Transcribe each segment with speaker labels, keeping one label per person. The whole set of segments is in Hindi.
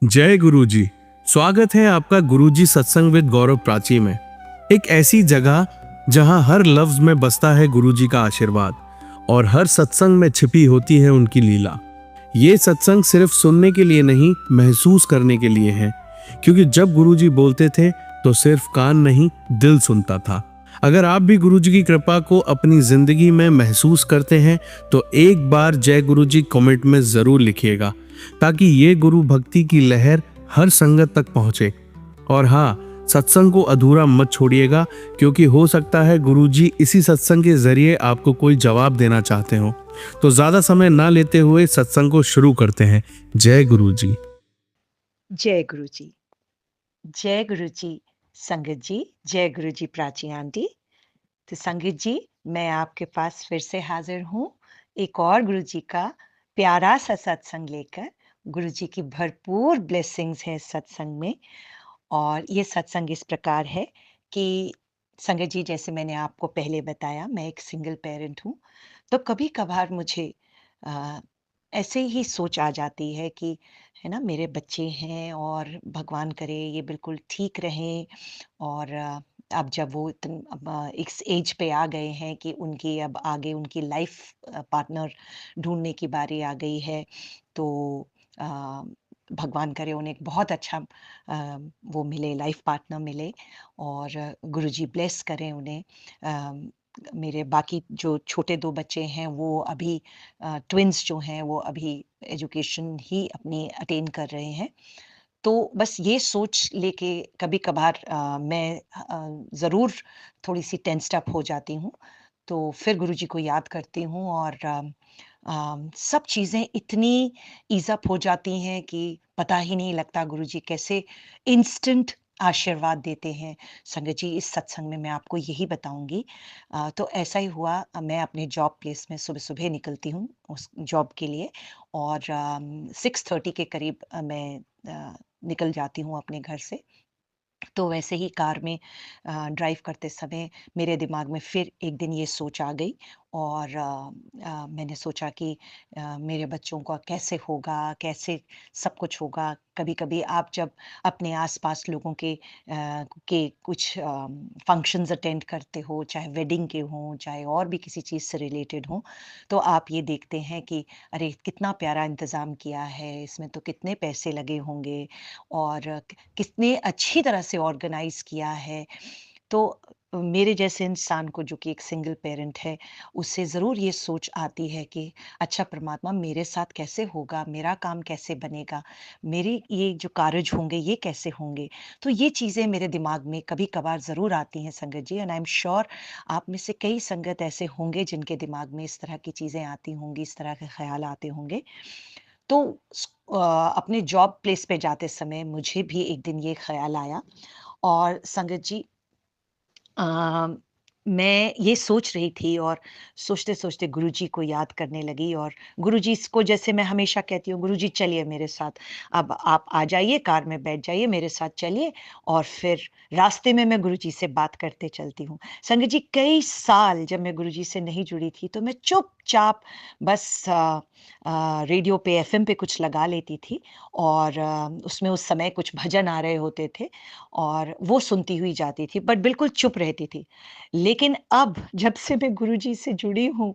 Speaker 1: जय गुरुजी। स्वागत है आपका गुरुजी सत्संग विद गौरव प्राची में। एक ऐसी जगह जहां हर लफ्ज में बसता है गुरुजी का आशीर्वाद और हर सत्संग में छिपी होती है उनकी लीला। ये सत्संग सिर्फ सुनने के लिए नहीं, महसूस करने के लिए है, क्योंकि जब गुरुजी बोलते थे तो सिर्फ कान नहीं, दिल सुनता था। अगर आप भी गुरुजी की कृपा को अपनी जिंदगी में महसूस करते हैं तो एक बार जय गुरुजी कमेंट में जरूर लिखिएगा, ताकि ये गुरु भक्ति की लहर हर संगत तक पहुंचे। और हाँ, सत्संग को अधूरा मत छोड़िएगा, क्योंकि हो सकता है गुरुजी इसी सत्संग के जरिए आपको कोई जवाब देना चाहते हो। तो ज्यादा समय ना लेते हुए सत्संग को शुरू करते हैं। जय गुरुजी।
Speaker 2: जय गुरु जी। जय गुरु जी संगत जी। जय गुरु जी प्राची आंटी। तो संगत जी, मैं आपके पास फिर से हाजिर हूँ एक और गुरु जी का प्यारा सा सत्संग लेकर। गुरु जी की भरपूर ब्लेसिंग्स हैं इस सत्संग में। और ये सत्संग इस प्रकार है कि संगत जी, जैसे मैंने आपको पहले बताया, मैं एक सिंगल पेरेंट हूँ। तो कभी कभार मुझे अ, ऐसे ही सोच आ जाती है कि है ना, मेरे बच्चे हैं और भगवान करे ये बिल्कुल ठीक रहें। और अब जब वो इस एज पे आ गए हैं कि उनकी अब आगे उनकी लाइफ पार्टनर ढूंढने की बारी आ गई है, तो अ, भगवान करे उन्हें एक बहुत अच्छा वो मिले, लाइफ पार्टनर मिले। और गुरुजी ब्लेस करें उन्हें। अ, मेरे बाकी जो छोटे 2 बच्चे हैं वो अभी ट्विन्स जो हैं वो अभी एजुकेशन ही अपनी अटेन कर रहे हैं। तो बस ये सोच लेके कभी-कभार मैं ज़रूर थोड़ी-सी टेंस्ड अप हो जाती हूँ। तो फिर गुरुजी को याद करती हूँ और सब चीज़ें इतनी ईज़ अप हो जाती हैं कि पता ही नहीं लगता गुरुजी कैसे इंस्टेंट आशीर्वाद देते हैं। संगत जी, इस सत्संग में मैं आपको यही बताऊँगी। तो ऐसा ही हुआ, मैं अपने जॉब प्लेस में सुबह-सुबह निकलती हूँ उस जॉब के लिए। और 6:30 के करीब मैं निकल जाती हूँ अपने घर से। तो वैसे ही कार में ड्राइव करते समय मेरे दिमाग में फिर एक दिन ये सोच आ गई। और मैंने सोचा कि मेरे बच्चों का कैसे होगा, कैसे सब कुछ होगा। कभी-कभी आप जब अपने आस-पास लोगों के कुछ फंक्शंस अटेंड करते हो, चाहे वेडिंग के हों, चाहे और भी किसी चीज़ से रिलेटेड हों, तो आप ये देखते हैं कि अरे! कितना प्यारा इंतज़ाम किया है, इसमें तो कितने पैसे लगे होंगे और कितने अच्छी तरह से ऑर्गेनाइज़ किया है। तो मेरे जैसे इंसान को, जो कि एक सिंगल पेरेंट है, उससे ज़रूर ये सोच आती है कि अच्छा परमात्मा, मेरे साथ कैसे होगा? मेरा काम कैसे बनेगा? मेरी ये जो कार्य होंगे ये कैसे होंगे? तो ये चीज़ें मेरे दिमाग में कभी-कभार ज़रूर आती हैं संगत जी। एंड आई एम श्योर आप में से कई संगत ऐसे होंगे जिनके दिमाग में इस तरह की चीज़ें आती होंगी, इस तरह के ख़्याल आते होंगे। तो अपने जॉब प्लेस पे जाते समय मुझे भी एक दिन ये ख़्याल आया। और संगत जी, अ, मैं ये सोच रही थी और सोचते-सोचते गुरुजी को याद करने लगी। और गुरुजी को जैसे मैं हमेशा कहती हूँ, गुरुजी चलिए मेरे साथ, अब आप आ जाइए, कार में बैठ जाइए, मेरे साथ चलिए। और फिर रास्ते में मैं गुरुजी से बात करते चलती हूँ। संगत जी, कई साल जब मैं गुरुजी से नहीं जुड़ी थी, तो मैं चुपचाप बस रेडियो पे एफएम पे कुछ लगा लेती थी। और उसमें उस समय कुछ भजन आ रहे होते थे और वो सुनती हुई जाती थी, बट बिल्कुल चुप रहती थी। लेकिन अब जब से मैं गुरुजी से जुड़ी हूँ,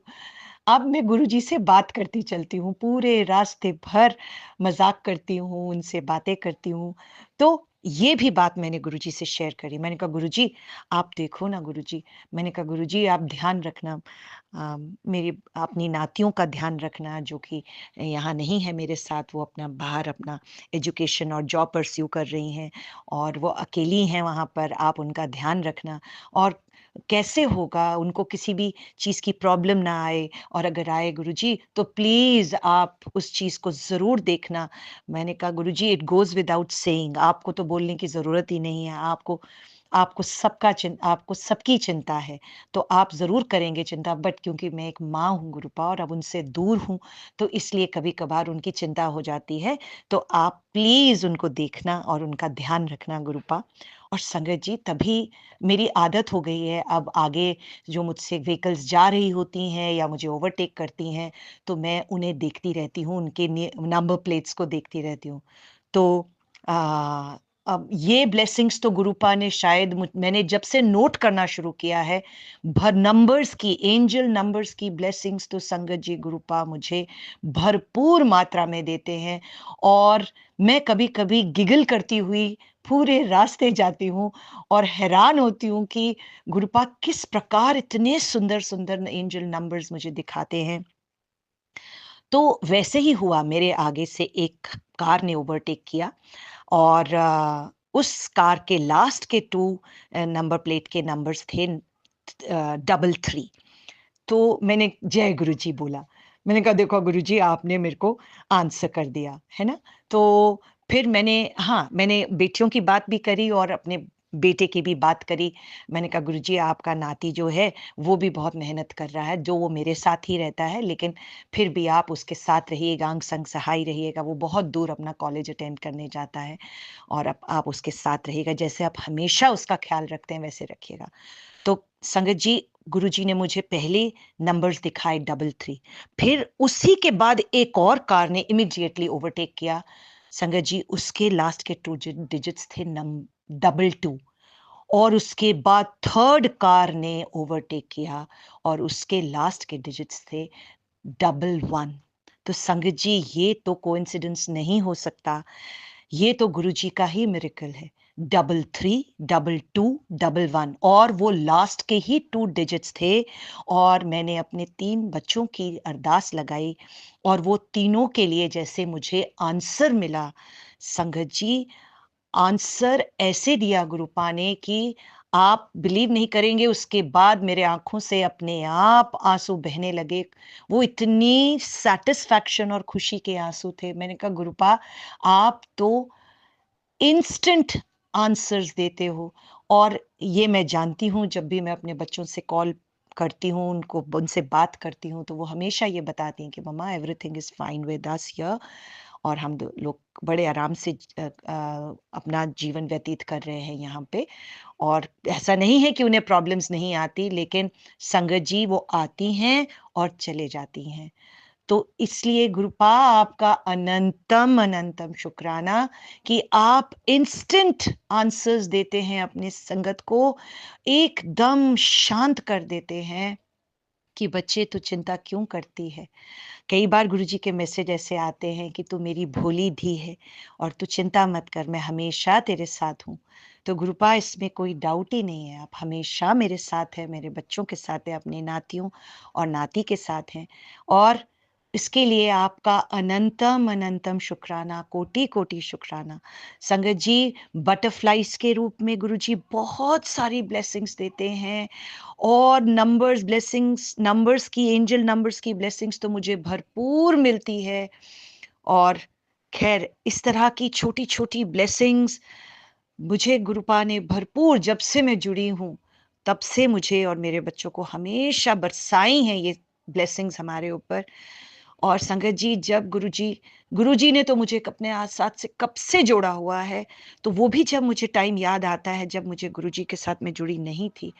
Speaker 2: अब मैं गुरुजी से बात करती चलती हूँ, पूरे रास्ते भर मज़ाक करती हूँ, उनसे बातें करती हूँ। तो ये भी बात मैंने गुरुजी से शेयर करी। मैंने कहा, गुरुजी आप देखो ना गुरुजी, मैंने कहा गुरुजी आप ध्यान रखना, मेरी अपनी नातियों का ध्यान रखना जो कि यहाँ नहीं है मेरे साथ, वो अपना बाहर अपना एजुकेशन और जॉब परस्यू कर रही हैं और वो अकेली हैं वहाँ पर, आप उनका ध्यान रखना। और कैसे होगा, उनको किसी भी चीज़ की प्रॉब्लम ना आए, और अगर आए गुरुजी तो प्लीज़ आप उस चीज़ को ज़रूर देखना। मैंने कहा गुरुजी, इट गोज़ विदाउट सेइंग, आपको तो बोलने की ज़रूरत ही नहीं है, आपको आपको सबकी चिंता है, तो आप ज़रूर करेंगे चिंता। बट क्योंकि मैं एक माँ हूँ गुरुपा और अब उनसे दूर हूँ, तो इसलिए कभी-कभार उनकी चिंता हो जाती है। तो आप प्लीज़ उनको देखना और उनका ध्यान रखना गुरुपा। और संगत जी, तभी मेरी आदत हो गई है, अब आगे जो मुझसे व्हीकल्स जा रही होती हैं या मुझे ओवरटेक करती हैं, तो मैं उन्हें देखती रहती हूँ, उनके नंबर प्लेट्स को देखती रहती हूँ। तो आ, अब ये ब्लेसिंग्स तो गुरुपा ने शायद मैंने जब से नोट करना शुरू किया है, भर नंबर्स की, एंजल नंबर्स की ब्लेसिंग्स तो संगत जी गुरुपा मुझे भरपूर मात्रा में देते हैं। और मैं कभी कभी गिगल करती हुई पूरे रास्ते जाती हूँ और हैरान होती हूँ कि गुरुपा किस प्रकार इतने सुंदर सुंदर एंजल नंबर्स मुझे दिखाते हैं। तो वैसे ही हुआ, मेरे आगे से एक कार ने ओवरटेक किया और उस कार के लास्ट के 2 नंबर प्लेट के नंबर्स थे 33। तो मैंने जय गुरुजी बोला। मैंने कहा देखो गुरुजी, आपने मेरे को आंसर कर दिया, है ना? तो फिर मैंने बेटियों की बात भी करी और अपने बेटे की भी बात करी। मैंने कहा गुरुजी, आपका नाती जो है वो भी बहुत मेहनत कर रहा है, जो वो मेरे साथ ही रहता है, लेकिन फिर भी आप उसके साथ रहिएगा, अंग संग सहाय रहिएगा। वो बहुत दूर अपना कॉलेज अटेंड करने जाता है और अब आप उसके साथ रहिएगा, जैसे आप हमेशा उसका ख्याल रखते हैं वैसे रखिएगा। तो संगत जी, गुरुजी ने मुझे पहले नंबर्स दिखाए 33, फिर उसी के बाद एक और कार ने इमीडिएटली ओवरटेक किया। संगत जी, उसके लास्ट के 2 डिजिट्स थे 22, और उसके बाद थर्ड कार ने ओवरटेक किया और उसके लास्ट के डिजिट्स थे 11। तो संगत जी, ये तो कोइंसिडेंस नहीं हो सकता, ये तो गुरुजी का ही मिरेकल है। 33, 22, 11, और वो लास्ट के ही 2 डिजिट्स थे। और मैंने अपने 3 बच्चों की अरदास लगाई और वो तीनों के लिए जैसे मुझे आंसर मिला, संगत जी, आंसर ऐसे दिया गुरुपा ने कि आप बिलीव नहीं करेंगे, उसके बाद मेरे आंखों से अपने आप आंसू बहने लगे। वो इतनी सेटिस्फैक्शन और खुशी के आंसू थे। मैंने कहा गुरुपा, आप तो इंस्टेंट आंसर्स देते हो। और ये मैं जानती हूँ, जब भी मैं अपने बच्चों से कॉल करती हूँ, उनसे बात करती हूँ, तो वो हमेशा ये बताती हैं कि mamma, everything is fine with us here, और हम लोग बड़े आराम से अपना जीवन व्यतीत कर रहे हैं यहाँ पे। और ऐसा नहीं है कि उन्हें प्रॉब्लम्स नहीं आती, लेकिन संगत जी, वो आती हैं और चले जाती हैं। तो इसलिए गुरुपा, आपका अनंतम अनंतम शुक्राना कि आप इंस्टेंट आंसर्स देते हैं, अपने संगत को एकदम शांत कर देते हैं कि बच्चे, तू चिंता क्यों करती है। कई बार गुरुजी के मैसेज ऐसे आते हैं कि तू मेरी भोली धी है और तू चिंता मत कर, मैं हमेशा तेरे साथ हूँ। तो गुरुपा, इसमें कोई डाउट ही नहीं है, आप हमेशा मेरे साथ हैं, मेरे बच्चों के साथ हैं, अपने नातियों और नाती के साथ हैं। और इसके लिए आपका अनंतम अनंतम शुक्राना, कोटि कोटि शुक्राना। संगत जी, बटरफ्लाइज के रूप में गुरुजी बहुत सारी ब्लेसिंग्स देते हैं, और नंबर्स ब्लेसिंग्स, नंबर्स की, एंजल नंबर्स की ब्लेसिंग्स तो मुझे भरपूर मिलती है। और खैर, इस तरह की छोटी छोटी ब्लेसिंग्स मुझे गुरुपा ने भरपूर, जब से मैं जुड़ी हूँ तब से मुझे और मेरे बच्चों को हमेशा बरसाई हैं ये ब्लेसिंग्स हमारे ऊपर। और संगत जी, जब गुरुजी ने तो मुझे अपने साथ से कब से जोड़ा हुआ है, तो वो भी जब मुझे टाइम याद आता है जब मुझे गुरुजी के साथ मैं जुड़ी नहीं थी,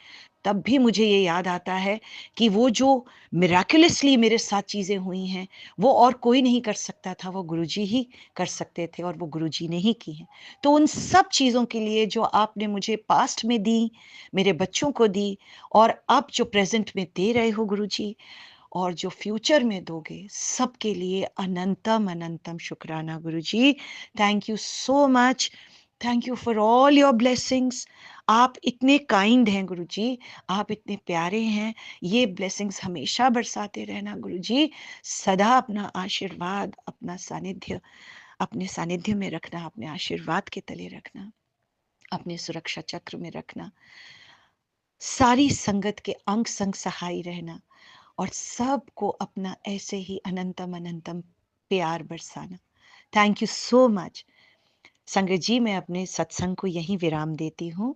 Speaker 2: तब भी मुझे ये याद आता है कि वो जो मिराकुलसली मेरे साथ चीज़ें हुई हैं, वो और कोई नहीं कर सकता था, वो गुरुजी ही कर सकते थे, और वो गुरुजी ने ही की हैं। तो उन सब चीज़ों के लिए जो आपने मुझे पास्ट में दी, मेरे बच्चों को दी, और अब जो प्रेजेंट में दे रहे हो गुरुजी, और जो फ्यूचर में दोगे, सबके लिए अनंतम अनंतम शुक्राना Guruji. Thank you so much, thank you for all your blessings. आप इतने काइंड हैं गुरुजी, आप इतने प्यारे हैं। ये ब्लेसिंग्स हमेशा बरसाते रहना गुरुजी, सदा अपना आशीर्वाद, अपने सानिध्य में रखना, अपने आशीर्वाद के तले रखना, अपने सुरक्षा चक्र में रखना, सारी संगत के अंग संग सहाय रहना, और सबको अपना ऐसे ही अनंतम अनंतम प्यार Barsana. Thank you so much. संगत जी, मैं अपने सत्संग को यहीं विराम देती हूँ।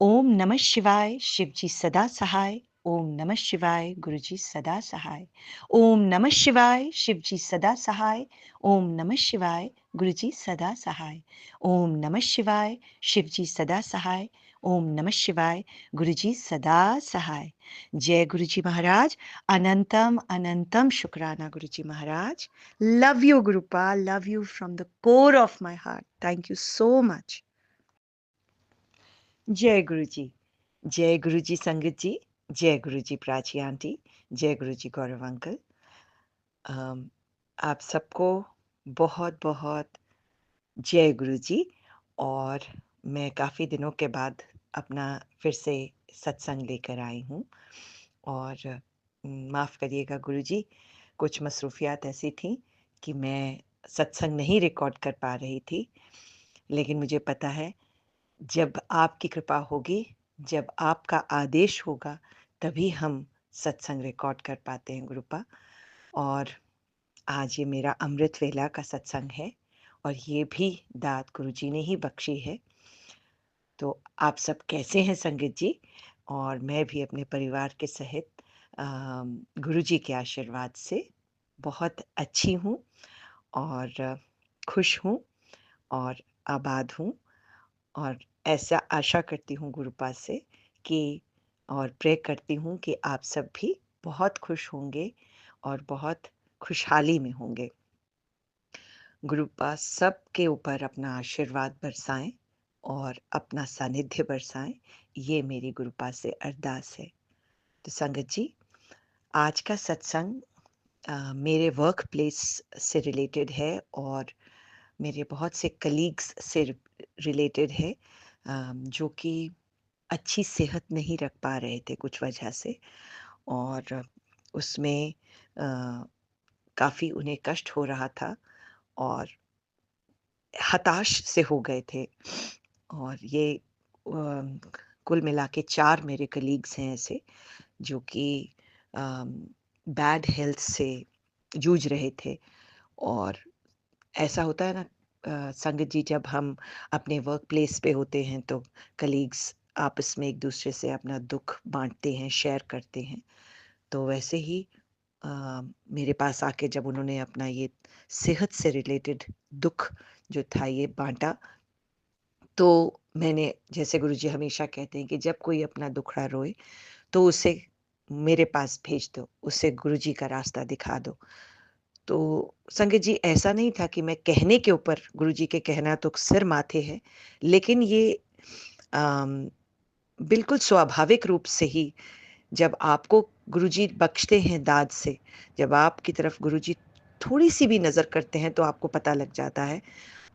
Speaker 2: ओम नमः शिवाय, शिव जी सदा सहाय। ओम नमः शिवाय, गुरु जी सदा सहाय। ओम नमः शिवाय, शिव जी सदा सहाय। ओम नमः शिवाय, गुरुजी सदा सहाय। ओम नमः शिवाय, शिवजी सदा सहाय। ओम नमः शिवाय, गुरुजी सदा सहाय। जय गुरुजी महाराज। अनंतम अनंतम शुक्राना Guruji Maharaj. Love you Gurupa, love you from the core of my heart. Thank you so much. जय गुरुजी। जय गुरुजी संगत जी। जय गुरुजी प्राची आंटी। जय गुरुजी गौरव अंकल। आप सबको बहुत बहुत जय गुरुजी। और मैं काफ़ी दिनों के बाद अपना फिर से सत्संग लेकर आई हूँ। और माफ़ करिएगा गुरुजी, कुछ मसरूफ़ियात ऐसी थीं कि मैं सत्संग नहीं रिकॉर्ड कर पा रही थी। लेकिन मुझे पता है, जब आपकी कृपा होगी, जब आपका आदेश होगा, तभी हम सत्संग रिकॉर्ड कर पाते हैं गुरुपा। और आज ये मेरा अमृत वेला का सत्संग है और ये भी दात गुरुजी ने ही बख्शी है। तो आप सब कैसे हैं संगत जी? और मैं भी अपने परिवार के सहित गुरुजी के आशीर्वाद से बहुत अच्छी हूँ और खुश हूँ और आबाद हूँ। और ऐसा आशा करती हूँ गुरुपा से कि और प्रे करती हूँ कि आप सब भी बहुत खुश होंगे और बहुत खुशहाली में होंगे। गुरुपा सबके ऊपर अपना आशीर्वाद बरसाएं और अपना सानिध्य बरसाएं, ये मेरी गुरुपा से अरदास है। तो संगत जी, आज का सत्संग मेरे वर्क प्लेस से रिलेटेड है और मेरे बहुत से कलीग्स से रिलेटेड है, जो कि अच्छी सेहत नहीं रख पा रहे थे कुछ वजह से। और उसमें काफ़ी उन्हें कष्ट हो रहा था और हताश से हो गए थे। और ये कुल मिला के 4 मेरे कलीग्स हैं ऐसे, जो कि बैड हेल्थ से जूझ रहे थे। और ऐसा होता है ना संगत जी, जब हम अपने वर्क प्लेस पे होते हैं तो कलीग्स आपस में एक दूसरे से अपना दुख बांटते हैं, शेयर करते हैं। तो वैसे ही मेरे पास आके जब उन्होंने अपना ये सेहत से रिलेटेड दुख जो था ये बांटा, तो मैंने, जैसे गुरुजी हमेशा कहते हैं कि जब कोई अपना दुखड़ा रोए तो उसे मेरे पास भेज दो, उसे गुरुजी का रास्ता दिखा दो। तो संगत जी, ऐसा नहीं था कि मैं कहने के ऊपर, गुरुजी के कहना तो सिर माथे है, लेकिन ये अम, बिल्कुल स्वाभाविक रूप से ही जब आपको गुरुजी बख्शते हैं दाद से, जब आपकी तरफ गुरुजी थोड़ी-सी भी नज़र करते हैं तो आपको पता लग जाता है,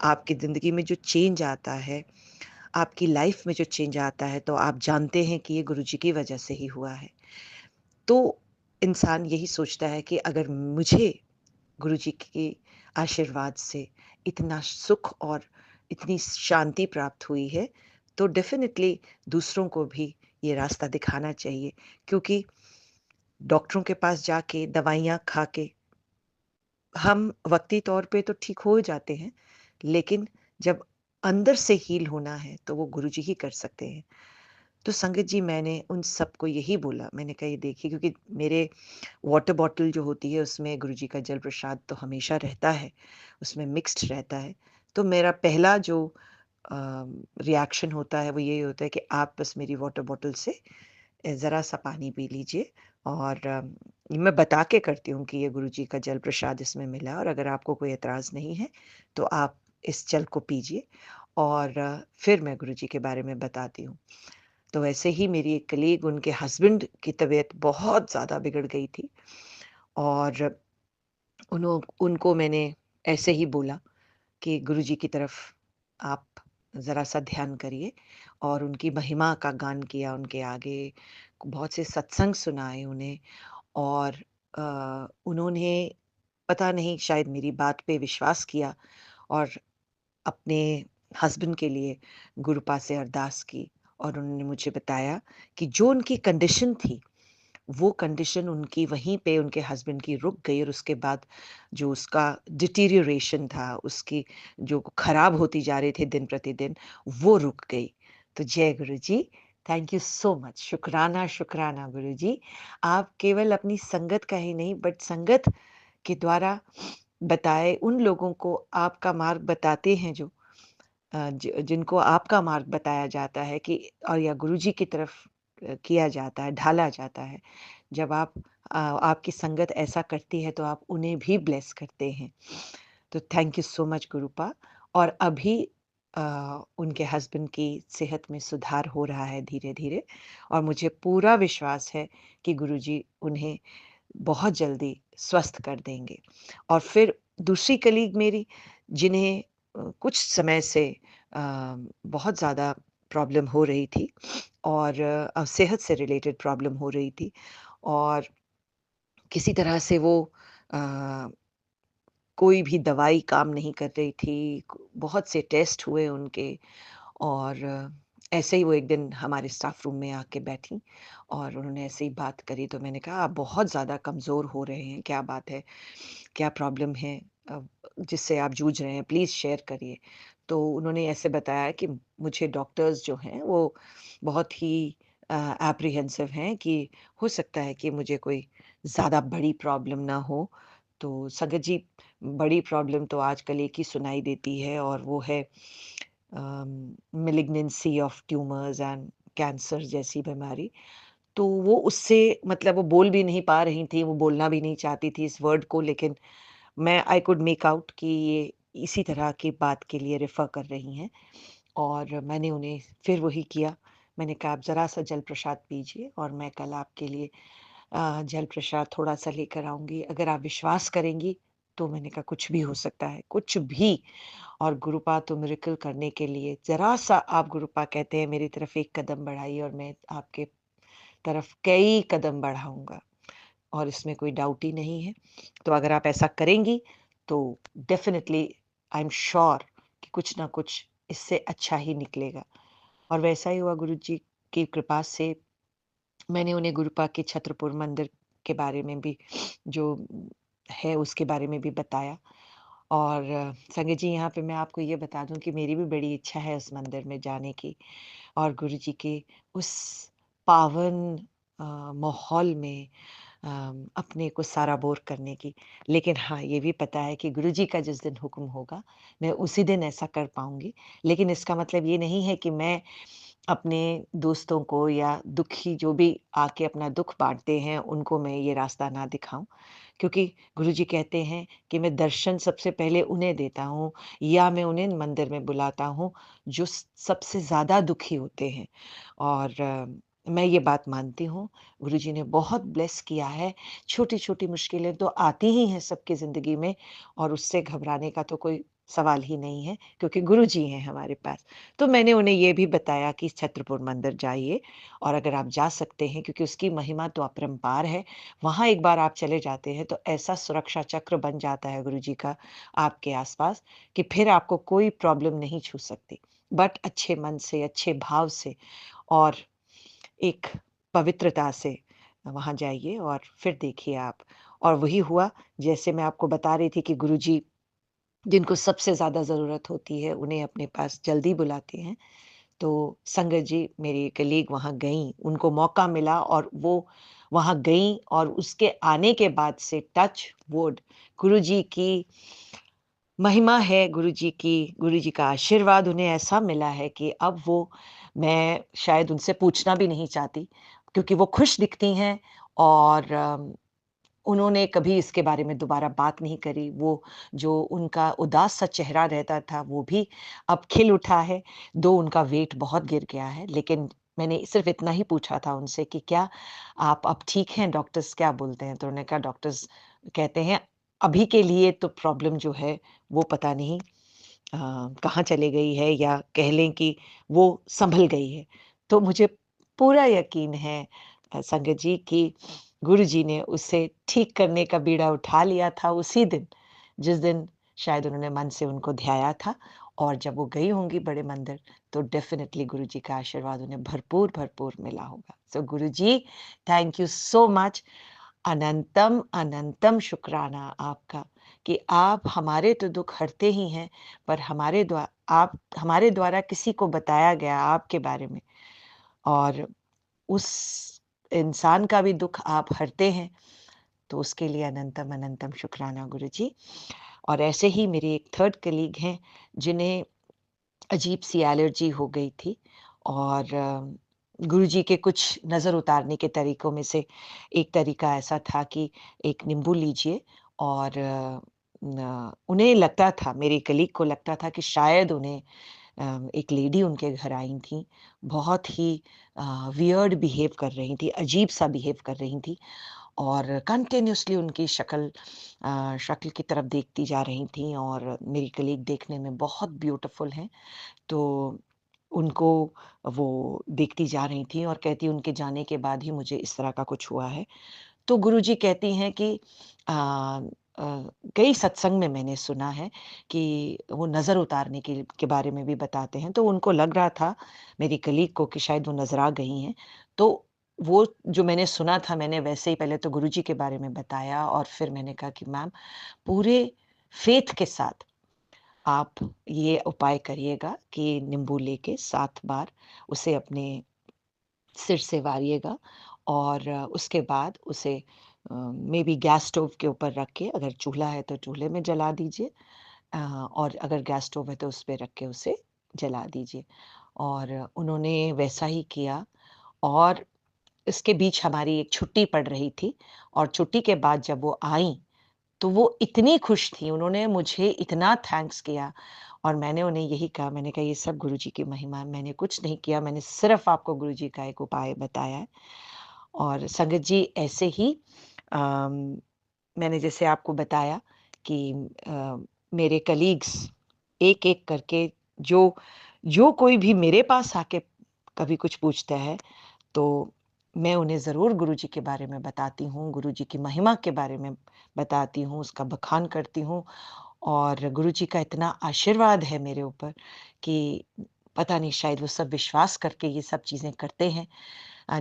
Speaker 2: आपकी ज़िंदगी में जो चेंज आता है, आपकी लाइफ में जो चेंज आता है, तो आप जानते हैं कि ये गुरुजी की वजह से ही हुआ है। तो इंसान यही सोचता है कि अगर मुझे गुरुजी के आशीर्वाद से इतना सुख और इतनी शांति प्राप्त हुई है, तो डेफ़िनेटली दूसरों को भी ये रास्ता दिखाना चाहिए। क्योंकि डॉक्टरों के पास जाके दवाइयाँ खा के हम वक़्ती तौर पे तो ठीक हो जाते हैं, लेकिन जब अंदर से हील होना है, तो वो गुरुजी ही कर सकते हैं। तो संगत जी, मैंने उन सबको यही बोला, मैंने कहा ये देखिए, क्योंकि मेरे वाटर बॉटल जो होती है उसमें गुरुजी का जल प्रसाद तो हमेशा रहता है, उसमें मिक्स्ड रहता है। तो मेरा पहला जो रिएक्शन होता है वो यही होता है कि आप बस मेरी वाटर बॉटल से ज़रा-सा पानी पी लीजिए। और मैं बता के करती हूँ कि ये गुरुजी का जल प्रसाद इसमें मिला है और अगर आपको कोई एतराज़ नहीं है, तो आप इस जल को पीजिए। और फिर मैं गुरुजी के बारे में बताती हूँ। तो वैसे ही मेरी एक कलीग, उनके हस्बैंड की तबीयत बहुत ज़्यादा बिगड़ गई थी और उनको मैंने ऐसे ही बोला कि गुरुजी की तरफ आप ज़रा-सा ध्यान करिए। और उनकी महिमा का गान किया उनके आगे, बहुत से सत्संग सुनाए उन्हें। और उन्होंने पता नहीं शायद मेरी बात पे विश्वास किया और अपने हस्बैंड के लिए गुरुपा से अरदास की। और उन्होंने मुझे बताया कि जो उनकी कंडीशन थी, वो कंडीशन उनकी वहीं पे उनके हस्बैंड की रुक गई और उसके बाद जो उसका डिटीरियरेशन था, उसकी जो खराब होती जा रही थी दिन प्रतिदिन, वो रुक गई। तो जय गुरुजी, थैंक यू सो मच। शुक्राना, शुक्राना गुरुजी। आप केवल अपनी संगत का ही नहीं, बट संगत के द्वारा बताए, उन लोगों को आपका मार्ग बताते हैं जो जिनको आपका मार्ग बताया जाता है कि और या गुरुजी की तरफ किया जाता है, ढाला जाता है। जब आपकी संगत ऐसा करती है तो आप उन्हें भी ब्लेस करते हैं। तो थैंक यू सो मच गुरुपा। और अभी उनके हस्बैंड की सेहत में सुधार हो रहा है धीरे-धीरे और मुझे पूरा विश्वास है कि गुरुजी उन्हें बहुत जल्दी स्वस्थ कर देंगे। और फिर दूसरी कलीग मेरी जिन्हें कुछ समय से अ, बहुत ज़्यादा प्रॉब्लम हो रही थी और सेहत से रिलेटेड प्रॉब्लम हो रही थी और किसी तरह से वो अ, कोई भी दवाई काम नहीं कर रही थी। बहुत से टेस्ट हुए उनके और ऐसे ही वो एक दिन हमारे स्टाफ रूम में आके बैठी और उन्होंने ऐसे ही बात करी तो मैंने कहा आप बहुत ज़्यादा कमज़ोर हो रहे हैं, क्या बात है? क्या प्रॉब्लम है अ, जिससे आप जूझ रहे हैं? प्लीज़ शेयर करिए। तो उन्होंने ऐसे बताया कि मुझे डॉक्टर्स जो हैं वो बहुत ही एप्रीहेंसिव हैं कि हो सकता है कि मुझे कोई ज़्यादा बड़ी प्रॉब्लम ना हो। तो संगत जी, बड़ी प्रॉब्लम तो आजकल एक ही सुनाई देती है और वो है malignancy of tumours and cancer जैसी बीमारी। तो वो उससे मतलब वो बोल भी नहीं पा रही थी, वो बोलना भी नहीं चाहती थी इस वर्ड को, लेकिन मैं आई कुड मेक आउट कि ये इसी तरह की बात के लिए रेफ़र कर रही हैं। और मैंने उन्हें फिर वही किया। मैंने कहा आप ज़रा-सा जल प्रसाद पीजिए और मैं कल आपके लिए जल प्रसाद थोड़ा-सा लेकर आऊँगी। अगर आप विश्वास करेंगी, तो मैंने कहा कुछ भी हो सकता है, कुछ भी। और गुरुपा तो मिरेकल करने के लिए ज़रा-सा आप गुरुपा कहते हैं मेरी तरफ एक कदम बढ़ाइए और मैं आपके तरफ कई कदम बढ़ाऊँगा और इसमें कोई डाउट ही नहीं है। तो अगर आप ऐसा करेंगी, तो डेफ़िनिटली आई एम श्योर कि कुछ ना कुछ इससे अच्छा ही निकलेगा। और वैसा ही हुआ गुरुजी की कृपा से। मैंने उन्हें गुरुपा के छत्रपुर मंदिर के बारे में भी जो है उसके बारे में भी बताया। और संगत जी, यहाँ पे मैं आपको ये बता दूँ कि मेरी भी बड़ी इच्छा है उस मंदिर में जाने की और गुरुजी के उस पावन माहौल में अपने को सराबोर करने की। लेकिन हाँ, ये भी पता है कि गुरुजी का जिस दिन हुक्म होगा, मैं उसी दिन ऐसा कर पाऊँगी। लेकिन इसका मतलब ये नहीं है कि मैं अपने दोस्तों को या दुखी जो भी आके अपना दुःख बाँटते हैं, उनको मैं ये रास्ता ना दिखाऊँ। क्योंकि गुरुजी कहते हैं कि मैं दर्शन सबसे पहले उन्हें देता हूँ या मैं उन्हें मंदिर में बुलाता हूँ, जो सबसे ज़्यादा दुखी होते हैं। और मैं ये बात मानती हूँ, गुरुजी ने बहुत ब्लेस किया है। छोटी-छोटी मुश्किलें तो आती ही हैं सबकी ज़िंदगी में और उससे घबराने का तो कोई सवाल ही नहीं है, क्योंकि गुरुजी हैं हमारे पास। तो मैंने उन्हें ये भी बताया कि छत्रपुर मंदिर जाइए और अगर आप जा सकते हैं, क्योंकि उसकी महिमा तो अपरंपार है। वहाँ एक बार आप चले जाते हैं तो ऐसा सुरक्षा चक्र बन जाता है गुरुजी का आपके आस-पास कि फिर आपको कोई प्रॉब्लम नहीं छू सकती। बट अच्छे मन से, अच्छे भाव से और एक पवित्रता से वहाँ जाइए और फिर देखिए आप। और वही हुआ, जैसे मैं आपको बता रही थी कि गुरुजी जिनको सबसे ज़्यादा ज़रूरत होती है, उन्हें अपने पास जल्दी बुलाते हैं। तो संगत जी, मेरी कलीग वहाँ गईं, उनको मौका मिला और वो वहाँ गईं और उसके आने के बाद से टच वुड गुरुजी की महिमा है, गुरुजी का आशीर्वाद उन्हें ऐसा मिला है कि अब वो मैं शायद उनसे पूछना भी नहीं चाहती, क्योंकि वो खुश दिखती हैं और उन्होंने कभी इसके बारे में दोबारा बात नहीं करी। वो जो उनका उदास सा चेहरा रहता था, वो भी अब खिल उठा है, दो उनका वेट बहुत गिर गया है। लेकिन मैंने सिर्फ़ इतना ही पूछा था उनसे कि क्या आप अब ठीक हैं? डॉक्टर्स क्या बोलते हैं? तो उन्होंने कहा डॉक्टर्स कहते हैं अभी के लिए तो प्रॉब्लम जो है वो पता नहीं अ, कहाँ चली गई है या कह लें कि वो सँभल गई है। तो मुझे पूरा यकीन है संगत जी कि गुरुजी ने उसे ठीक करने का बीड़ा उठा लिया था उसी दिन, जिस दिन शायद उन्होंने मन से उनको ध्याया था। और जब वो गई होंगी बड़े मंदिर, तो डेफ़िनिटली गुरुजी का आशीर्वाद उन्हें भरपूर-भरपूर मिला होगा। सो गुरुजी, थैंक यू सो मच। अनंतम, अनंतम शुक्राना आपका कि आप हमारे तो दुःख हरते ही हैं, पर आप हमारे द्वारा किसी को बताया गया आपके बारे में और उस इंसान का भी दुःख आप हरते हैं, तो उसके लिए अनंतम, अनंतम शुक्राना गुरुजी। और ऐसे ही मेरी एक थर्ड कलीग हैं जिन्हें अजीब-सी एलर्जी हो गई थी और गुरुजी के कुछ नज़र उतारने के तरीकों में से एक तरीका ऐसा था कि एक नींबू लीजिए और उन्हें लगता था, मेरी कलीग को लगता था कि शायद उन्हें एक लेडी उनके घर आई थी, बहुत ही वियर्ड बिहेव कर रही थी, अजीब-सा बिहेव कर रही थी और कंटिन्यूअसली उनकी शक्ल की तरफ देखती जा रही थीं और मेरी कलीग देखने में बहुत ब्यूटीफुल हैं। तो उनको वो देखती जा रही थीं और कहती उनके जाने के बाद ही मुझे इस तरह का कुछ हुआ है। तो गुरुजी कहती हैं कि अ कई सत्संग में मैंने सुना है कि वो नज़र उतारने के बारे में भी बताते हैं। तो उनको लग रहा था मेरी कलीग को कि शायद वो नज़र आ गई हैं। तो वो जो मैंने सुना था मैंने वैसे ही पहले तो गुरुजी के बारे में बताया और फिर मैंने कहा कि मैम पूरे फ़ेथ के साथ आप ये उपाय करिएगा कि नींबू लेके 7 बार उसे अपने सिर से वारिएगा और उसके बाद उसे मेबी गैस स्टोव के ऊपर रख के अगर चूल्हा है तो चूल्हे में जला दीजिए और अगर गैस स्टोव है तो उस पे रख के उसे जला दीजिए। और उन्होंने वैसा ही किया और इसके बीच हमारी एक छुट्टी पड़ रही थी और छुट्टी के बाद जब वो आईं तो वो इतनी खुश थी, उन्होंने मुझे इतना थैंक्स किया और मैंने उन्हें यही कहा, मैंने कहा, "ये सब गुरुजी की महिमा है, मैंने कुछ नहीं किया, मैंने सिर्फ़ आपको गुरुजी का एक उपाय बताया है।" और संगत जी ऐसे ही अम, मैंने जैसे आपको बताया कि अ, मेरे कलीग्स एक-एक करके जो जो कोई भी मेरे पास आके कभी कुछ पूछता है तो मैं उन्हें ज़रूर गुरुजी के बारे में बताती हूँ, गुरुजी की महिमा के बारे में बताती हूँ, उसका बखान करती हूँ और गुरुजी का इतना आशीर्वाद है मेरे ऊपर कि पता नहीं शायद वो सब विश्वास करके ये सब चीज़ें करते हैं।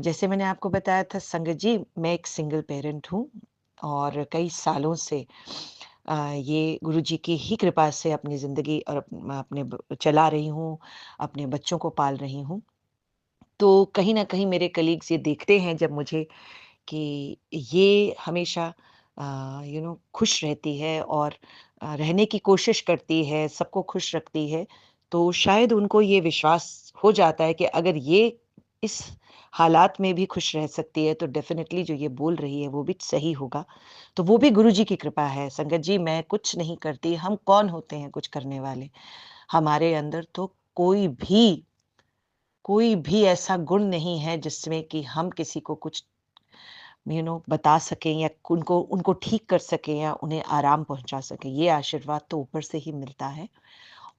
Speaker 2: जैसे मैंने आपको बताया था संगत जी, मैं एक सिंगल पेरेंट हूँ और कई सालों से ये गुरुजी की ही कृपा से अपनी ज़िंदगी और अपने चला रही हूँ, अपने बच्चों को पाल रही हूँ। तो कहीं न कहीं मेरे कलीग्स ये देखते हैं जब मुझे कि ये हमेशा खुश रहती है और रहने की कोशिश करती है, सबको खुश रखती है, तो शायद उनको ये विश्वास हो जाता है कि अगर ये इस हालात में भी खुश रह सकती है, तो डेफ़िनिटली जो ये बोल रही है, वो भी सही होगा। तो वो भी गुरुजी की कृपा है। संगत जी, मैं कुछ नहीं करती, हम कौन होते हैं कुछ करने वाले? हमारे अंदर तो कोई भी ऐसा गुण नहीं है जिसमें कि हम किसी को कुछ बता सकें या उनको उनको ठीक कर सकें या उन्हें आराम पहुंचा सकें। ये आशीर्वाद तो ऊपर से ही मिलता है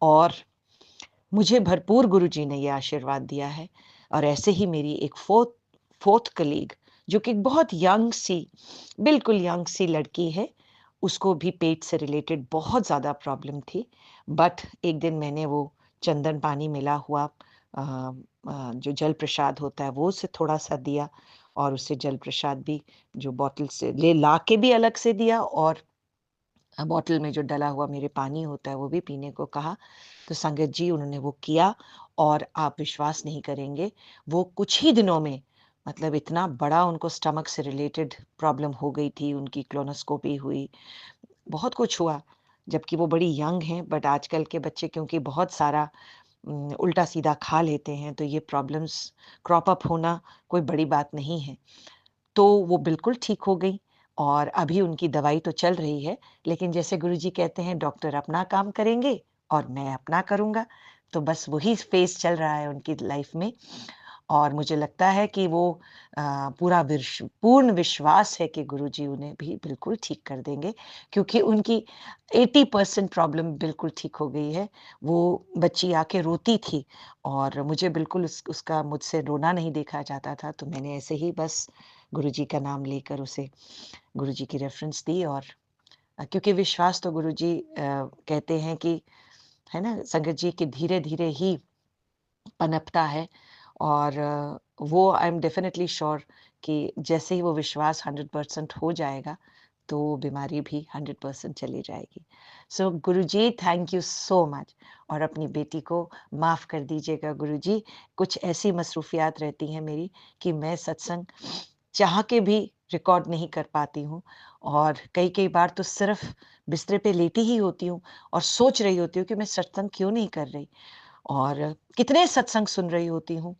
Speaker 2: और मुझे भरपूर गुरुजी ने ये आशीर्वाद दिया है और ऐसे ही मेरी एक फोर्थ कलीग जो कि एक बहुत बिल्कुल यंग सी लड़की है, उसको भी पेट से रिलेटेड बहुत ज़्यादा प्रॉब्लम थी। बट एक दिन मैंने वो चंदन पानी मिला हुआ जो जल प्रसाद होता है वो उसे थोड़ा-सा दिया और उसे जल प्रसाद भी जो बॉटल से ले ला के भी अलग से दिया और बॉटल में जो डला हुआ मेरे पानी होता है वो भी पीने को कहा। तो संगत जी उन्होंने वो किया और आप विश्वास नहीं करेंगे, वो कुछ ही दिनों में मतलब इतना बड़ा उनको स्टमक से रिलेटेड प्रॉब्लम हो गई थी, उनकी कोलोनोस्कोपी हुई, बहुत कुछ हुआ। जबकि वो बड़ी यंग हैं बट आजकल के बच्चे क्योंकि बहुत सारा उल्टा-सीधा खा लेते हैं, तो ये प्रॉब्लम्स क्रॉप अप होना कोई बड़ी बात नहीं है। तो वो बिल्कुल ठीक हो गई और अभी उनकी दवाई तो चल रही है, लेकिन जैसे गुरुजी कहते हैं डॉक्टर अपना काम करेंगे और मैं अपना करूँगा, तो बस वही फ़ेज़ चल रहा है उनकी लाइफ़ में और मुझे लगता है कि वो पूर्ण विश्वास है कि गुरुजी उन्हें भी बिल्कुल ठीक कर देंगे क्योंकि उनकी 80% प्रॉब्लम बिल्कुल ठीक हो गई है। वो बच्ची आके रोती थी और मुझे बिल्कुल उसका मुझसे रोना नहीं देखा जाता था, तो मैंने ऐसे ही बस गुरुजी का नाम लेकर उसे गुरुजी की रेफ़रेंस दी और क्योंकि विश्वास तो गुरुजी कहते हैं कि है ना संगत जी कि धीरे-धीरे ही पनपता है और वो आई एम डेफिनिटली श्योर कि जैसे ही वो विश्वास 100% हो जाएगा, तो वो बीमारी भी 100% चली जाएगी। सो गुरुजी थैंक यू सो मच और अपनी बेटी को माफ़ कर दीजिएगा गुरुजी, कुछ ऐसी मसरूफ़ियात रहती हैं मेरी कि मैं सत्संग चाह के भी रिकॉर्ड नहीं कर पाती हूँ और कई-कई बार तो सिर्फ़ बिस्तर पे लेटी ही होती हूँ और सोच रही होती हूँ कि मैं सत्संग क्यों नहीं कर रही और कितने सत्संग सुन रही होती हूँ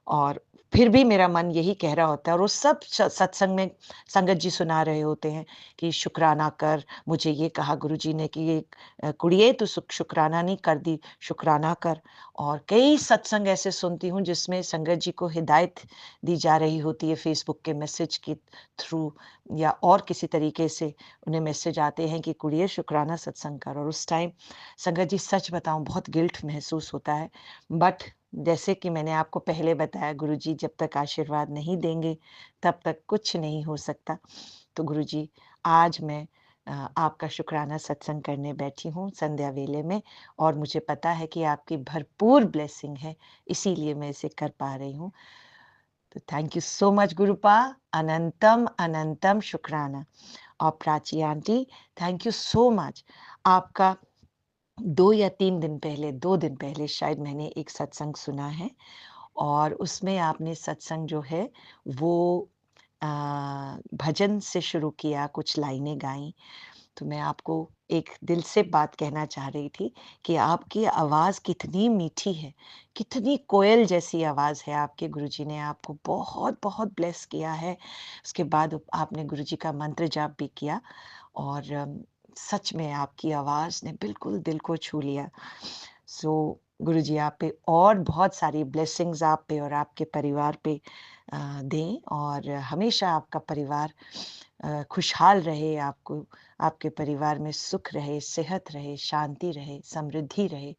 Speaker 2: और फिर भी मेरा मन यही कह रहा होता है और वो सब सत्संग में संगत जी सुना रहे होते हैं कि शुक्राना कर, मुझे ये कहा गुरुजी ने कि ये कुड़िए तू शुक्राना नहीं कर दी, शुक्राना कर। और कई सत्संग ऐसे सुनती हूँ जिसमें संगत जी को हिदायत दी जा रही होती है फेसबुक के मैसेज के थ्रू या और किसी तरीके से उन्हें मैसेज आते हैं कि कुड़िए शुक्राना सत्संग कर और उस टाइम संगत जी सच बताऊँ बहुत गिल्ट महसूस होता है। बट जैसे कि मैंने आपको पहले बताया गुरुजी जब तक आशीर्वाद नहीं देंगे तब तक कुछ नहीं हो सकता। तो गुरुजी आज मैं आपका शुक्राना सत्संग करने बैठी हूँ संध्या वेले में और मुझे पता है कि आपकी भरपूर ब्लेसिंग है, इसीलिए मैं इसे कर पा रही हूँ। तो thank you so much Gurupa, अनंतम अनंतम शुक्राना। और Prachi aunty thank you so much. आपका 2 या 3 दिन पहले 2 दिन पहले शायद मैंने एक सत्संग सुना है और उसमें आपने सत्संग जो है वो अ, भजन से शुरू किया, कुछ लाइनें गाईं। तो मैं आपको एक दिल से बात कहना चाह रही थी कि आपकी आवाज़ कितनी मीठी है, कितनी कोयल जैसी आवाज़ है आपके गुरुजी ने आपको बहुत-बहुत ब्लेस किया है। उसके बाद आपने गुरुजी का मंत्र जाप भी किया और सच में आपकी आवाज़ ने बिल्कुल दिल को छू लिया। सो गुरुजी आप पे और बहुत सारी ब्लेसिंग्स आप पे और आपके परिवार पे दें और हमेशा आपका परिवार खुशहाल रहे, आपको आपके परिवार में सुख रहे, सेहत रहे, शांति रहे, समृद्धि रहे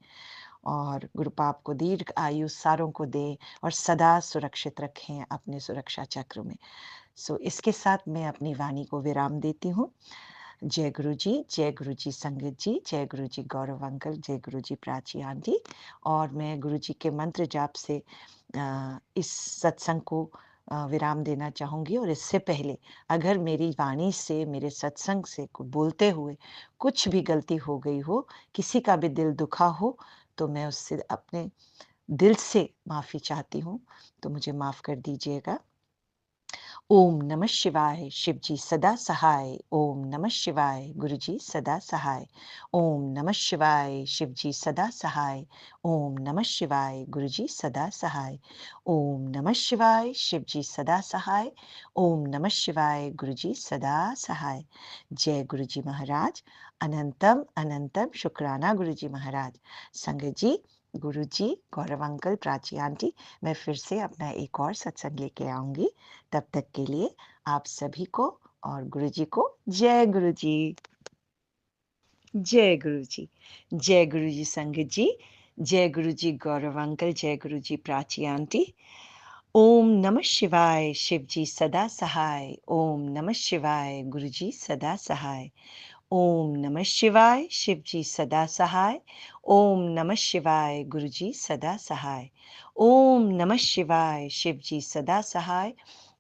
Speaker 2: और गुरुपा आपको दीर्घ आयु सारों को दें और सदा सुरक्षित रखें अपने सुरक्षा चक्र में। सो इसके साथ मैं अपनी वाणी को विराम देती हूँ। जय गुरु जी संगत जी, जय गुरु जी गौरव अंकल, जय गुरु जी प्राची आंटी और मैं गुरु जी के मंत्र जाप से इस सत्संग को विराम देना चाहूँगी और इससे पहले अगर मेरी वाणी से, मेरे सत्संग से बोलते हुए कुछ भी गलती हो गई हो, किसी का भी दिल दुखा हो, तो मैं उससे अपने दिल से माफ़ी चाहती हूँ, तो मुझे माफ़ कर दीजिएगा। ओम नमः शिवाय शिव जी सदा सहाय ओम नमः शिवाय गुरु जी सदा सहाय ओम नमः शिवाय शिव जी सदा सहाय ओम नमः शिवाय गुरु जी सदा सहाय ओम नमः शिवाय शिव जी सदा सहाय ओम नमः शिवाय गुरु जी सदा सहाय। जय गुरु जी महाराज, अनंतम अनंतम शुक्राना गुरु जी महाराज। संगत जी, गुरु जी, गौरव अंकल, प्राची आंटी, मैं फिर से अपना एक और सत्संग लेके आऊंगी। तब तक के लिए आप सभी को और गुरुजी को जय गुरुजी। जय गुरुजी। जय गुरुजी संगत जी, जय गुरुजी गौरव अंकल, जय गुरुजी प्राची आंटी। ओम नमः शिवाय शिव जी सदा सहाय ओम नमः शिवाय गुरुजी सदा सहाय ओम नमः शिवाय शिव जी सदा सहाय ओम नमः शिवाय गुरुजी सदा सहाय ओम नमः शिवाय शिव जी सदा सहाय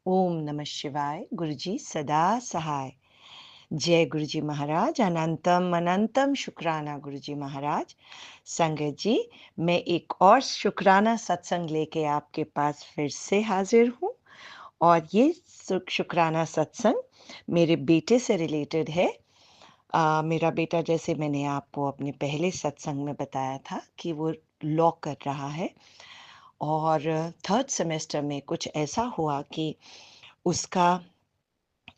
Speaker 2: ओम नमः शिवाय गुरुजी सदा सहाय। जय गुरुजी महाराज, अनंतम अनंतम शुक्राना गुरुजी महाराज। संगत जी, मैं एक और शुक्राना सत्संग लेके आपके पास फिर से हाजिर हूँ और ये शुक्राना सत्संग मेरे बेटे से रिलेटेड है। मेरा बेटा, जैसे मैंने आपको अपने पहले सत्संग में बताया था कि वो लॉ कर रहा है और 3rd सेमेस्टर में कुछ ऐसा हुआ कि उसका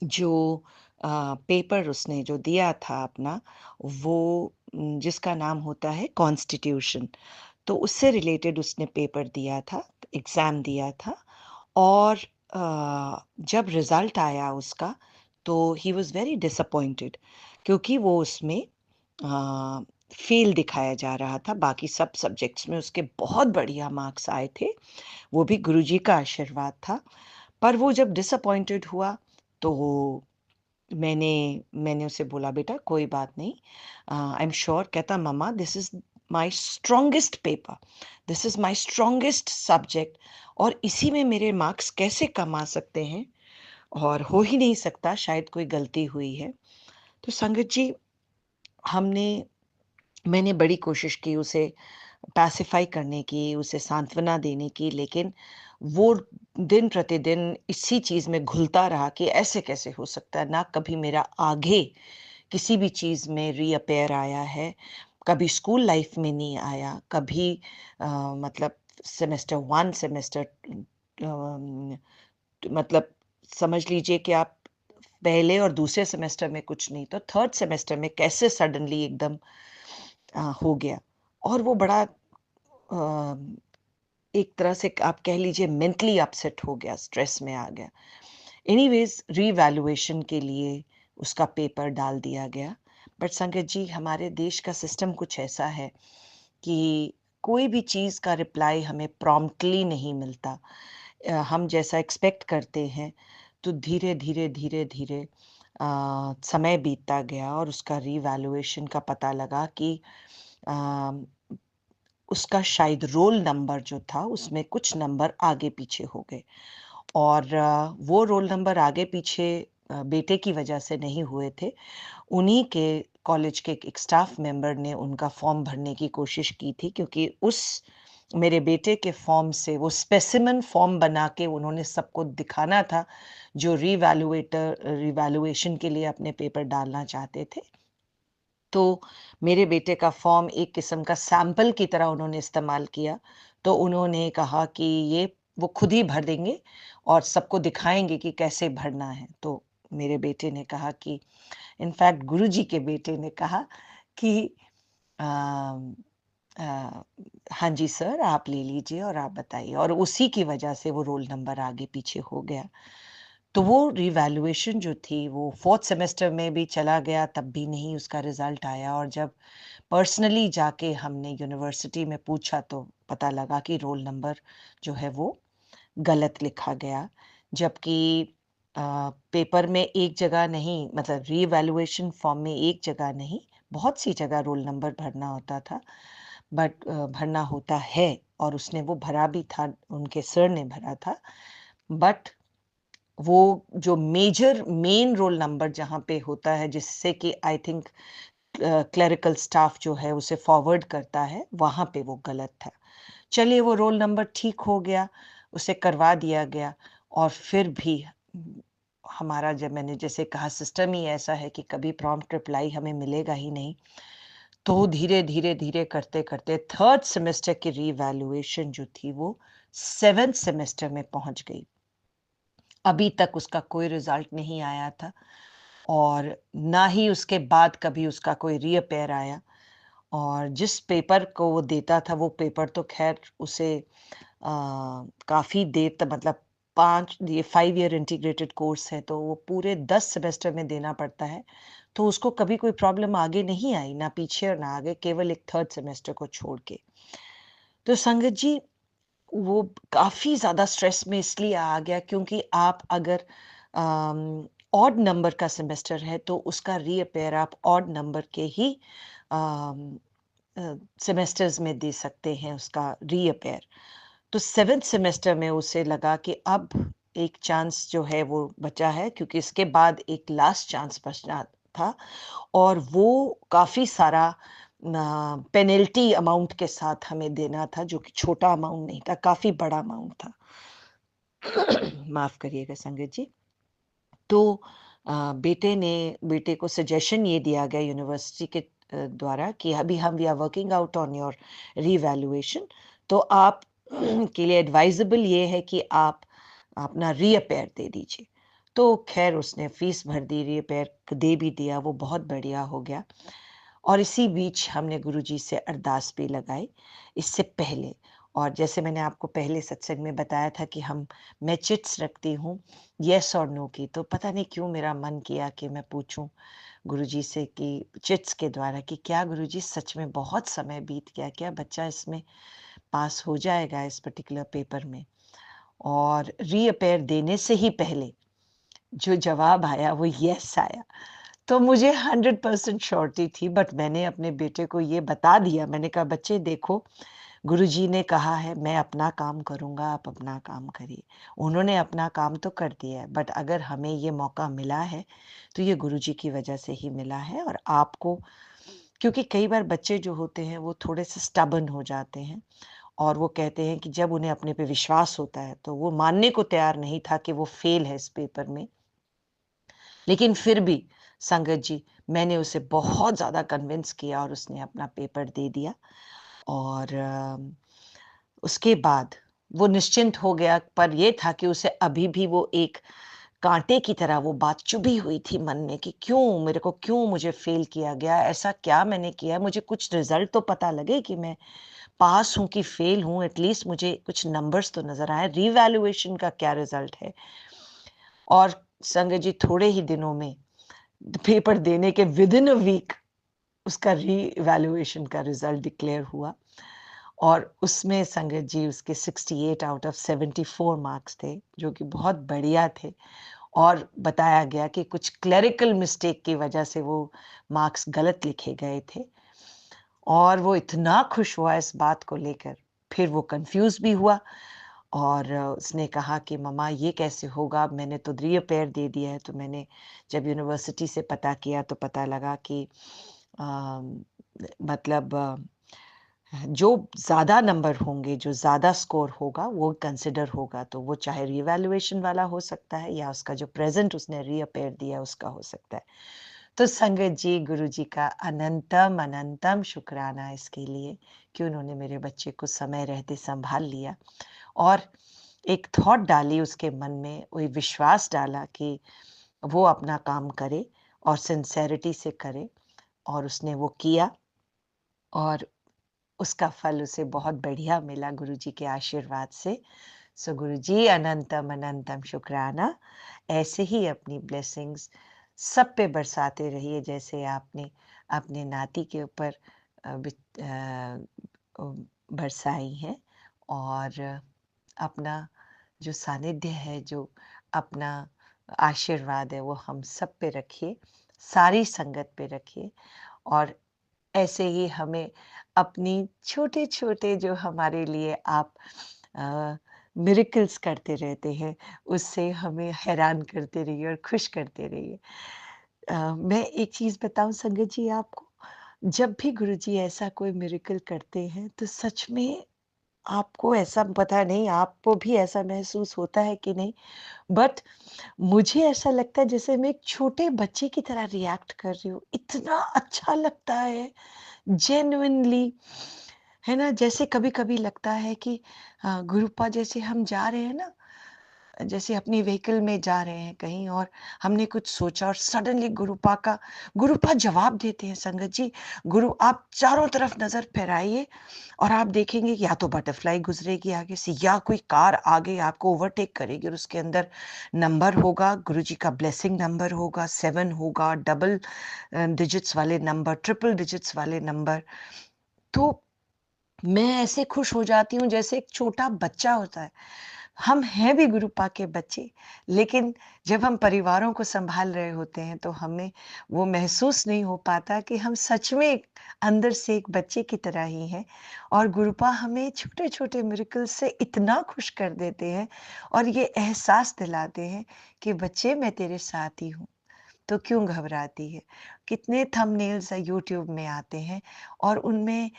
Speaker 2: जो पेपर उसने जो दिया था अपना, वो जिसका नाम होता है कॉन्स्टिट्यूशन, तो उससे रिलेटेड उसने पेपर दिया था, एग्ज़ाम दिया था और जब रिज़ल्ट आया उसका, तो ही वाज़ वेरी डिसअपॉइंटेड क्योंकि वो उसमें फ़ेल दिखाया जा रहा था। बाकी सब सब्जेक्ट्स में उसके बहुत बढ़िया मार्क्स आए थे, वो भी गुरुजी का आशीर्वाद था। पर वो जब डिसअपॉइंटेड हुआ, तो मैंने मैंने उसे बोला, बेटा कोई बात नहीं, आई एम श्योर। कहता, mamma this is my strongest paper, this is my strongest subject और इसी में मेरे मार्क्स कैसे कम आ सकते हैं और हो ही नहीं सकता, शायद कोई गलती हुई है। तो संगत जी, हमने मैंने बड़ी कोशिश की उसे पैसिफ़ाई करने की, उसे सांत्वना देने की, लेकिन वो दिन प्रतिदिन इसी चीज़ में घुलता रहा कि ऐसे कैसे हो सकता है, ना कभी मेरा आगे किसी भी चीज़ में रीअपीयर आया है, कभी स्कूल लाइफ़ में नहीं आया, कभी मतलब सेमेस्टर 1 सेमेस्टर मतलब समझ लीजिए कि आप पहले और दूसरे सेमेस्टर में कुछ नहीं, तो थर्ड सेमेस्टर में कैसे सडनली एकदम हो गया। और वो बड़ा एक तरह से आप कह लीजिए मेंटली अपसेट हो गया, स्ट्रेस में आ गया। एनीवेज़ रीवैल्यूएशन के लिए उसका पेपर डाल दिया गया। बट संगत जी, हमारे देश का सिस्टम कुछ ऐसा है कि कोई भी चीज़ का रिप्लाई हमें प्रॉम्प्टली नहीं मिलता। हम जैसा एक्सपेक्ट करते हैं, तो धीरे-धीरे समय बीतता गया और उसका रीवैल्यूएशन का पता लगा कि अ, उसका शायद रोल नंबर जो था, उसमें कुछ नंबर आगे-पीछे हो गए। और वो रोल नंबर आगे-पीछे बेटे की वजह से नहीं हुए थे। उन्हीं के कॉलेज के एक स्टाफ मेंबर ने उनका फॉर्म भरने की कोशिश की थी, क्योंकि उस मेरे बेटे के फॉर्म से वो स्पेसिमेन फॉर्म बना के उन्होंने सबको दिखाना था, जो रिवैल्यूएशन के लिए अपने पेपर डालना चाहते थे। तो मेरे बेटे का फॉर्म एक किस्म का सैंपल की तरह उन्होंने इस्तेमाल किया। तो उन्होंने कहा कि ये वो खुद ही भर देंगे और सबको दिखाएँगे कि कैसे भरना है। तो मेरे बेटे ने कहा कि इनफैक्ट गुरुजी के बेटे ने कहा कि अम, अ, हाँ जी सर, आप ले लीजिए और आप बताइए, और उसी की वजह से वो रोल नंबर आगे-पीछे हो गया। तो वो रिवैल्यूएशन जो थी वो 4th सेमेस्टर में भी चला गया, तब भी नहीं उसका रिज़ल्ट आया, और जब पर्सनली जाके हमने यूनिवर्सिटी में पूछा तो पता लगा कि रोल नंबर जो है वो गलत लिखा गया। जबकि पेपर में एक जगह नहीं, मतलब रीवैल्यूएशन फॉर्म में एक जगह नहीं, बहुत सी जगह रोल नंबर भरना होता था। बट भरना होता है, और उसने वो भरा भी था, उनके सर ने भरा था। बट वो जो मेन रोल नंबर जहाँ पे होता है, जिससे कि आई थिंक क्लेरिकल स्टाफ जो है उसे फॉरवर्ड करता है, वहाँ पे वो गलत था। चलिए, वो रोल नंबर ठीक हो गया, उसे करवा दिया गया। और फिर भी हमारा, जब मैंने जैसे कहा, सिस्टम ही ऐसा है कि कभी प्रॉम्प्ट रिप्लाई हमें मिलेगा ही नहीं। तो धीरे करते-करते थर्ड सेमेस्टर की रीवैल्यूएशन जो थी वो 7th सेमेस्टर में पहुँच गई। अभी तक उसका कोई रिज़ल्ट नहीं आया था, और ना ही उसके बाद कभी उसका कोई रीअपीयर आया। और जिस पेपर को वो देता था, वो पेपर तो ख़ैर उसे काफ़ी देर तक, मतलब 5 ये 5 ईयर इंटीग्रेटेड कोर्स है, तो वो पूरे 10 सेमेस्टर में देना पड़ता है। तो उसको कभी कोई प्रॉब्लम आगे नहीं आई, ना पीछे और ना आगे, केवल एक थर्ड सेमेस्टर को छोड़ के। तो संगत जी, वो काफ़ी ज़्यादा स्ट्रेस में इसलिए आ गया, क्योंकि आप अगर ऑड नंबर का सेमेस्टर है, तो उसका रीअपीयर आप ऑड नंबर के ही अम, सेमेस्टर्स में दे सकते हैं उसका रीअपीयर। तो 7th सेमेस्टर में उसे लगा कि अब एक चांस जो है वो बचा है, क्योंकि इसके बाद एक लास्ट चांस बचना था, और वो काफ़ी सारा पेनल्टी अमाउंट के साथ हमें देना था, जो कि छोटा अमाउंट नहीं था, काफ़ी बड़ा अमाउंट था। माफ़ करिएगा संगत जी। तो बेटे को सजेशन ये दिया गया यूनिवर्सिटी के द्वारा कि अभी हम we are working out on your revaluation, तो आप के लिए एडवाइजेबल ये है कि आप अपना रीअपीयर दे दीजिए। तो खैर उसने फीस भर दी, रीअपीयर दे भी दिया, वो बहुत बढ़िया हो गया। और इसी बीच हमने गुरुजी से अरदास भी लगाई इससे पहले। और जैसे मैंने आपको पहले सत्संग में बताया था कि मैं चिट्स रखती हूँ येस और नो की, तो पता नहीं क्यों मेरा मन किया कि मैं पूछूं गुरुजी से कि चिट्स के द्वारा कि क्या गुरुजी सच में बहुत समय बीत गया, क्या बच्चा इसमें पास हो जाएगा इस पर्टिकुलर पेपर में। और रीअपेयर देने से ही पहले जो जवाब आया वो यस आया। तो मुझे 100% श्योरिटी थी, बट मैंने अपने बेटे को ये बता दिया। मैंने कहा, बच्चे देखो, गुरुजी ने कहा है मैं अपना काम करूँगा, आप अपना काम करिए। उन्होंने अपना काम तो कर दिया है, बट अगर हमें ये मौका मिला है, तो ये गुरुजी की वजह से ही मिला है, और आपको क्योंकि कई बार बच्चे जो होते हैं वो थोड़े से स्टबर्न हो जाते हैं और वो कहते हैं कि जब उन्हें अपने पे विश्वास होता है तो वो मानने को तैयार नहीं था कि वो फेल है इस पेपर में। लेकिन फिर भी संगत जी, मैंने उसे बहुत ज़्यादा कन्विंस किया और उसने अपना पेपर दे दिया और उसके बाद वो निश्चिंत हो गया, पर ये था कि उसे अभी भी वो एक कांटे की तरह वो बात चुभी हुई थी मन में कि क्यों मुझे फेल किया गया, ऐसा क्या मैंने किया है, मुझे कुछ रिजल्ट तो पता लगे कि मैं पास हूँ कि फेल हूँ, एटलीस्ट मुझे कुछ नंबर्स तो नजर आए, रीवैल्यूएशन का क्या रिजल्ट है। और संगत जी, थोड़े ही दिनों में पेपर देने के विद इन अ वीक उसका रीवैल्यूएशन का रिजल्ट डिक्लेयर हुआ और उसमें संगत जी उसके 68 आउट ऑफ 74 मार्क्स थे, जो कि बहुत बढ़िया थे। और बताया गया कि कुछ क्लेरिकल मिस्टेक की वजह से वो मार्क्स गलत लिखे गए थे और वो इतना खुश हुआ इस बात को लेकर। फिर वो कंफ्यूज भी हुआ और उसने कहा कि मम्मा ये कैसे होगा, मैंने तो रीअपेयर दे दिया है। तो मैंने जब यूनिवर्सिटी से पता किया तो पता लगा कि मतलब जो ज़्यादा नंबर होंगे, जो ज़्यादा स्कोर होगा वो कंसिडर होगा, तो वो चाहे रीवैल्यूएशन वाला हो सकता है या उसका जो प्रेज़ेंट उसने रीअपेयर दिया उसका हो सकता है। तो संगत जी, गुरुजी का अनंतम, अनंतम शुक्राना इसके लिए कि उन्होंने मेरे बच्चे को समय रहते सँभाल लिया और एक थॉट डाली उसके मन में, वही विश्वास डाला कि वो अपना काम करे और सिंसेरिटी से करे और उसने वो किया और उसका फल उसे बहुत बढ़िया मिला गुरुजी के आशीर्वाद से। सो गुरुजी, अनंतम अनंतम शुक्राना। ऐसे ही अपनी ब्लेसिंग्स सब पे बरसाते रहिए जैसे आपने अपने नाती के ऊपर बरसाई हैं और अपना जो सानिध्य है, जो अपना आशीर्वाद है वो हम सब पे रखिए, सारी संगत पे रखिए और ऐसे ही हमें अपनी छोटे-छोटे जो हमारे लिए आप मिरेकल्स करते रहते हैं, उससे हमें हैरान करते रहिए और खुश करते रहिए। मैं एक चीज़ बताऊँ संगत जी आपको, जब भी गुरुजी ऐसा कोई मिरेकल करते हैं, तो सच में आपको ऐसा पता नहीं आपको भी ऐसा महसूस होता है कि नहीं, बट मुझे ऐसा लगता है जैसे मैं एक छोटे बच्चे की तरह रिएक्ट कर रही हूँ। इतना अच्छा लगता है जेन्युइनली, है ना? जैसे कभी-कभी लगता है कि गुरुपा जैसे हम जा रहे हैं ना, जैसे अपनी व्हीकल में जा रहे हैं कहीं और हमने कुछ सोचा और सडनली गुरुपा जवाब देते हैं संगत जी। गुरु आप चारों तरफ नज़र फहराइए और आप देखेंगे या तो बटरफ्लाई गुज़रेगी आगे से या कोई कार आगे आपको ओवरटेक करेगी और उसके अंदर नंबर होगा, गुरुजी का ब्लेसिंग नंबर होगा, 7 होगा, डबल डिजिट्स वाले नंबर, ट्रिपल डिजिट्स वाले नंबर। तो मैं ऐसे खुश हो जाती हूँ जैसे एक छोटा बच्चा होता है। हम हैं भी गुरुपा के बच्चे, लेकिन जब हम परिवारों को सँभाल रहे होते हैं तो हमें वो महसूस नहीं हो पाता कि हम सच में अंदर से एक बच्चे की तरह ही हैं और गुरुपा हमें छोटे-छोटे मिरेकल्स से इतना खुश कर देते हैं और ये एहसास दिलाते हैं कि बच्चे मैं तेरे साथ ही हूँ, तो क्यों घबराती है? कितने थंबनेल्स यूट्यूब में आते हैं और उनमें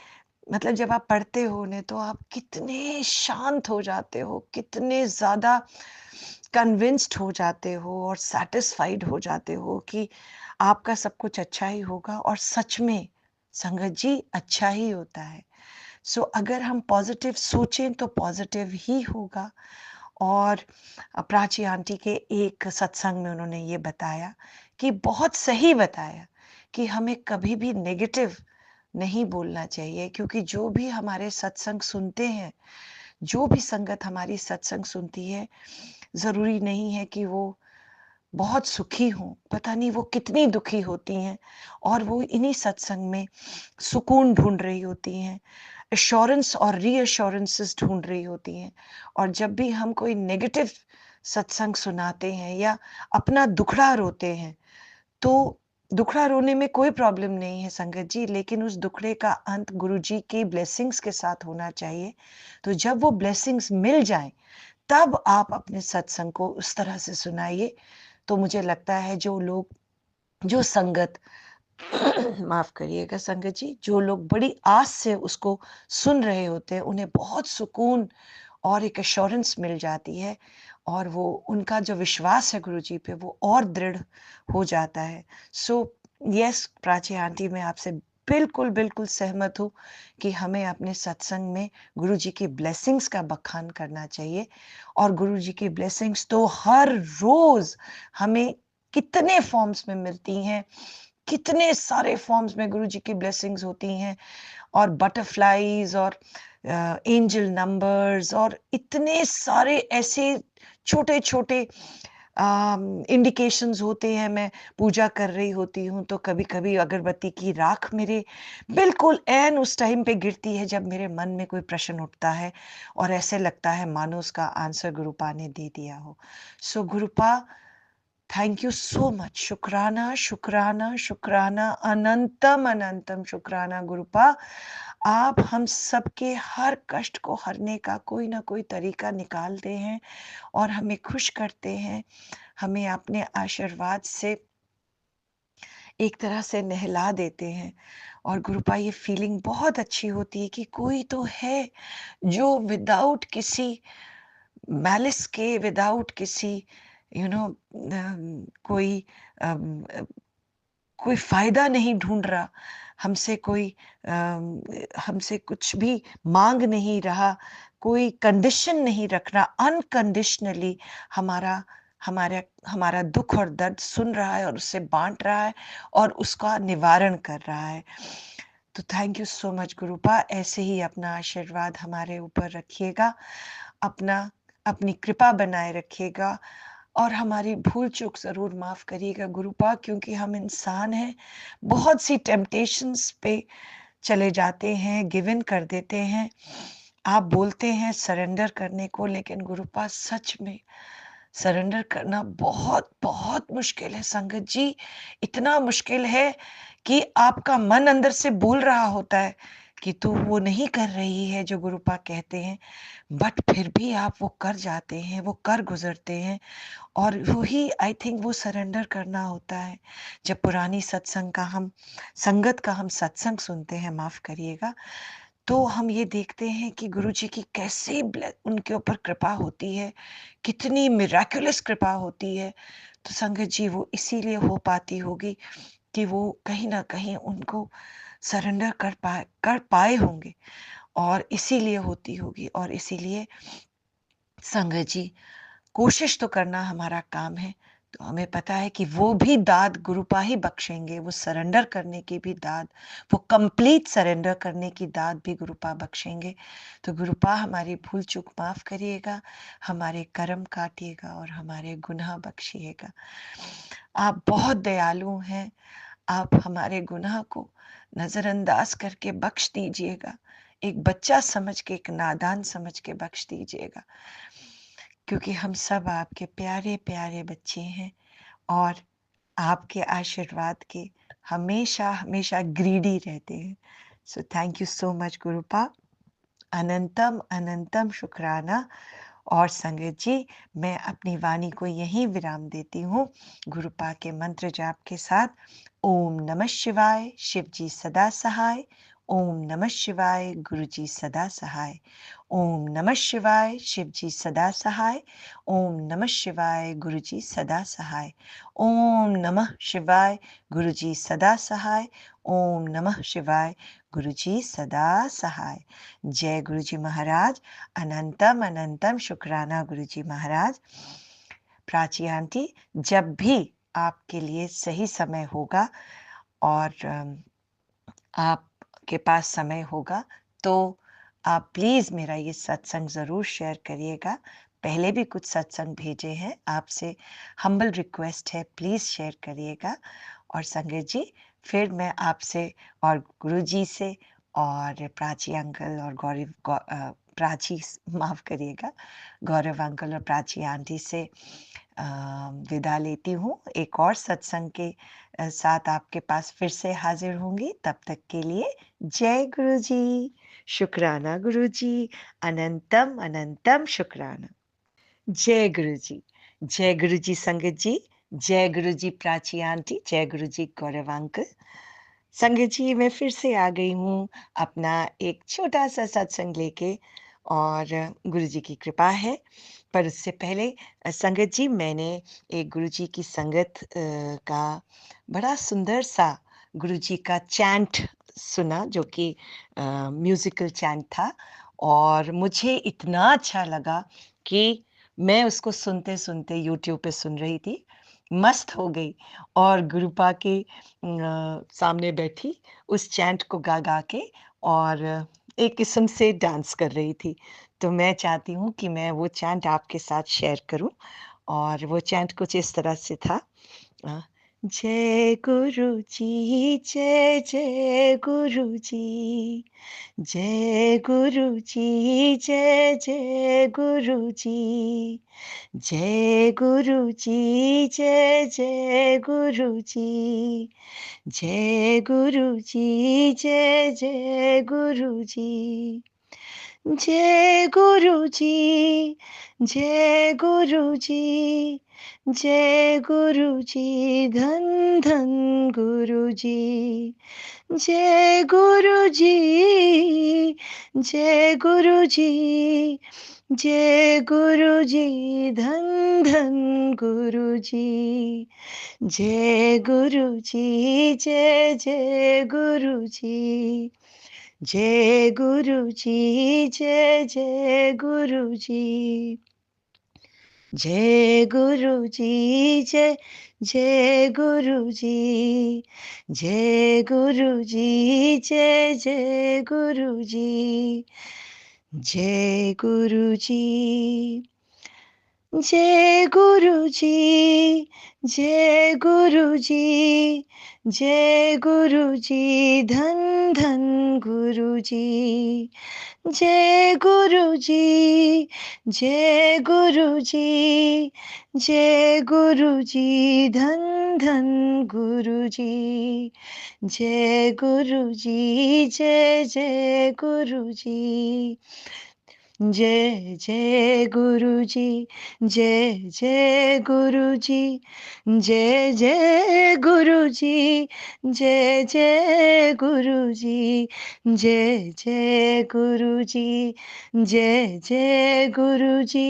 Speaker 2: मतलब जब आप पढ़ते हो उन्हें तो आप कितने शांत हो जाते हो, कितने ज़्यादा कन्विंस्ड हो जाते हो और सैटिस्फाइड हो जाते हो कि आपका सब कुछ अच्छा ही होगा और सच में संगत जी अच्छा ही होता है। सो अगर हम पॉज़िटिव सोचें तो पॉज़िटिव ही होगा और प्राची आंटी के एक सत्संग में उन्होंने ये बताया कि बहुत सही बताया कि हमें कभी भी नेगेटिव नहीं बोलना चाहिए क्योंकि जो भी हमारे सत्संग सुनते हैं, जो भी संगत हमारी सत्संग सुनती है, ज़रूरी नहीं है कि वो बहुत सुखी हों, पता नहीं वो कितनी दुखी होती हैं और वो इन्हीं सत्संग में सुकून ढूँढ रही होती हैं, एश्योरेंस और रीअश्योरेंसेस ढूँढ रही होती हैं। और जब भी हम कोई नेगेटिव सत्संग सुनाते हैं या अपना दुखड़ा रोते हैं, तो दुखड़ा रोने में कोई प्रॉब्लम नहीं है संगत जी, लेकिन उस दुखड़े का अंत गुरुजी की ब्लेसिंग्स के साथ होना चाहिए। तो जब वो ब्लेसिंग्स मिल जाएँ, तब आप अपने सत्संग को उस तरह से सुनाइए। तो मुझे लगता है जो संगत माफ करिएगा संगत जी, जो लोग बड़ी आस से उसको सुन रहे होते हैं उन्हें बहुत सुकून और एक एश्योरेंस मिल जाती है, और वो उनका जो विश्वास है गुरु जी पे वो और दृढ़ हो जाता है। सो यस प्राची आंटी, मैं आपसे बिल्कुल बिल्कुल सहमत हूँ कि हमें अपने सत्संग में गुरु जी की ब्लेसिंग्स का बखान करना चाहिए। और गुरु जी की ब्लेसिंग्स तो हर रोज हमें कितने फॉर्म्स में मिलती हैं, कितने सारे फॉर्म्स में गुरु जी की ब्लेसिंग्स होती हैं, और बटरफ्लाईज और एंजल नंबर्स और इतने सारे ऐसे छोटे छोटे इंडिकेशंस होते हैं। मैं पूजा कर रही होती हूँ तो कभी कभी अगरबत्ती की राख मेरे बिल्कुल एन उस टाइम पे गिरती है जब मेरे मन में कोई प्रश्न उठता है, और ऐसे लगता है मानो उसका आंसर गुरुपा ने दे दिया हो। सो गुरुपा, थैंक यू सो मच। शुक्राना शुक्राना शुक्राना, अनंतम अनंतम शुक्राना गुरुपा। आप हम सबके हर कष्ट को हरने का कोई ना कोई तरीका निकालते हैं और हमें खुश करते हैं, हमें अपने आशीर्वाद से एक तरह से नहला देते हैं। और गुरुपा, ये फीलिंग बहुत अच्छी होती है कि कोई तो है जो विदाउट किसी मैलिस के, विदाउट किसी यू नो कोई अम, अ, कोई फायदा नहीं ढूंढ रहा, हमसे कोई हमसे कुछ भी मांग नहीं रहा, कोई कंडीशन नहीं रख रहा, अनकंडीशनली हमारा हमारा हमारा दुख और दर्द सुन रहा है और उससे बांट रहा है और उसका निवारण कर रहा है। तो थैंक यू सो मच गुरुपा, ऐसे ही अपना आशीर्वाद हमारे ऊपर रखिएगा, अपना अपनी कृपा बनाए रखिएगा, और हमारी भूल चूक ज़रूर माफ़ करिएगा गुरुपा, क्योंकि हम इंसान हैं, बहुत सी टेम्पटेशंस पे चले जाते हैं, गिव इन कर देते हैं। आप बोलते हैं सरेंडर करने को, लेकिन गुरुपा सच में सरेंडर करना बहुत बहुत मुश्किल है संगत जी। इतना मुश्किल है कि आपका मन अंदर से बोल रहा होता है कि तू वो नहीं कर रही है जो गुरुपा कहते हैं, बट फिर भी आप वो कर जाते हैं, वो कर गुजरते हैं। और वही आई थिंक वो सरेंडर करना होता है। जब पुरानी सत्संग का हम संगत का हम सत्संग सुनते हैं, माफ करिएगा, तो हम ये देखते हैं कि गुरुजी की कैसे उनके ऊपर कृपा होती है, कितनी मिराकुलस कृपा होती है। तो संगत जी वो इसीलिए हो पाती होगी कि वो कहीं ना कहीं उनको सरेंडर कर पाए होंगे, और इसीलिए होती होगी। और इसीलिए संगत जी, कोशिश तो करना हमारा काम है। तो हमें पता है कि वो भी दाद गुरुपा ही बख्शेंगे, वो सरेंडर करने की भी दाद, वो कंप्लीट सरेंडर करने की दाद भी गुरुपा बख्शेंगे। तो गुरुपा हमारी भूल चूक माफ करिएगा, हमारे कर्म काटिएगा और हमारे गुनाह बख्शिएगा। आप बहुत दयालु हैं, आप हमारे गुनाह को नजरअंदाज करके बख्श दीजिएगा, एक बच्चा समझ के, एक नादान समझ के बख्श दीजिएगा, क्योंकि हम सब आपके प्यारे प्यारे बच्चे हैं, और आपके आशीर्वाद के हमेशा हमेशा ग्रीडी रहते हैं। So thank you so much Gurupa, अनंतम अनंतम शुक्राना। और संगत जी, मैं अपनी वाणी को यहीं विराम देती हूँ गुरुपा के मंत्र जाप के साथ। ओम नमः शिवाय, शिव जी सदा सहाय। ओम नमः शिवाय, गुरु जी सदा सहाय। ओम नमः शिवाय, शिव जी सदा सहाय। ओम नमः शिवाय, गुरु जी सदा सहाय। ओम नमः शिवाय, गुरु जी सदा सहाय। ओम नमः शिवाय, गुरु जी सदा सहाय। जय गुरु जी महाराज, अनंतम अनंतम शुक्राना गुरु जी महाराज। प्राची आंटी, जब भी आपके लिए सही समय होगा और आपके पास समय होगा, तो आप प्लीज़ मेरा ये सत्संग ज़रूर शेयर करिएगा। पहले भी कुछ सत्संग भेजे हैं, आपसे हम्बल रिक्वेस्ट है, प्लीज़ शेयर करिएगा। और संगत जी, फिर मैं आपसे और गुरुजी से और प्राची अंकल और प्राची माफ़ करिएगा, गौरव अंकल और प्राची आंटी से विदा लेती हूँ। एक और सत्संग के साथ आपके पास फिर से हाजिर होंगी। तब तक के लिए जय गुरुजी, शुक्राना गुरुजी, अनंतम अनंतम शुक्राना। जय गुरुजी, जय गुरुजी संगत जी, जय गुरुजी प्राची आंटी, जय गुरुजी गौरव अंकल। संगत जी, मैं फिर से आ गई हूँ अपना एक छोटा-सा सत्संग लेके और गुरुजी की कृपा है। पर उससे पहले संगत जी मैंने एक गुरुजी की संगत का बड़ा सुंदर-सा गुरुजी का चैंट सुना जो कि म्यूज़िकल चैंट था और मुझे इतना अच्छा लगा कि मैं उसको सुनते-सुनते यूट्यूब पे सुन रही थी, मस्त हो गई और गुरुपा के सामने बैठी उस चैंट को गा-गा के और एक किस्म से डांस कर रही थी। तो मैं चाहती हूँ कि मैं वो चैंट आपके साथ शेयर करूँ और वो चैंट कुछ इस तरह से था अ, जय गुरु जी, जय गुरु जी। जय गुरु जी, जय गुरु जी। जय गुरु जी, जय गुरु जी। जय गुरु जी, जय गुरु जी। जय गुरु जी, जय गुरु जी। जय गुरु जी, धन धन गुरु जी। जय गुरु जी, जय गुरु जी। जय गुरु जी, धन धन गुरु जी। जय गुरु जी, जय गुरु जी। जय गुरु जी, जय गुरु जी। जय गुरु जी, जय गुरु जी। जय गुरु जी, जय गुरु जी। जय गुरु जी। जय गुरु जी, जय गुरु जी। जय गुरु जी, धन धन गुरु जी। जय गुरु जी, जय गुरु जी। जय गुरु जी, धन धन गुरु जी। जय गुरु जी, जय गुरु जी। जय गुरु जी। जय गुरु जी। जय गुरु जी। जय गुरु जी। जय गुरु जी। जय गुरु जी। जय गुरु जी।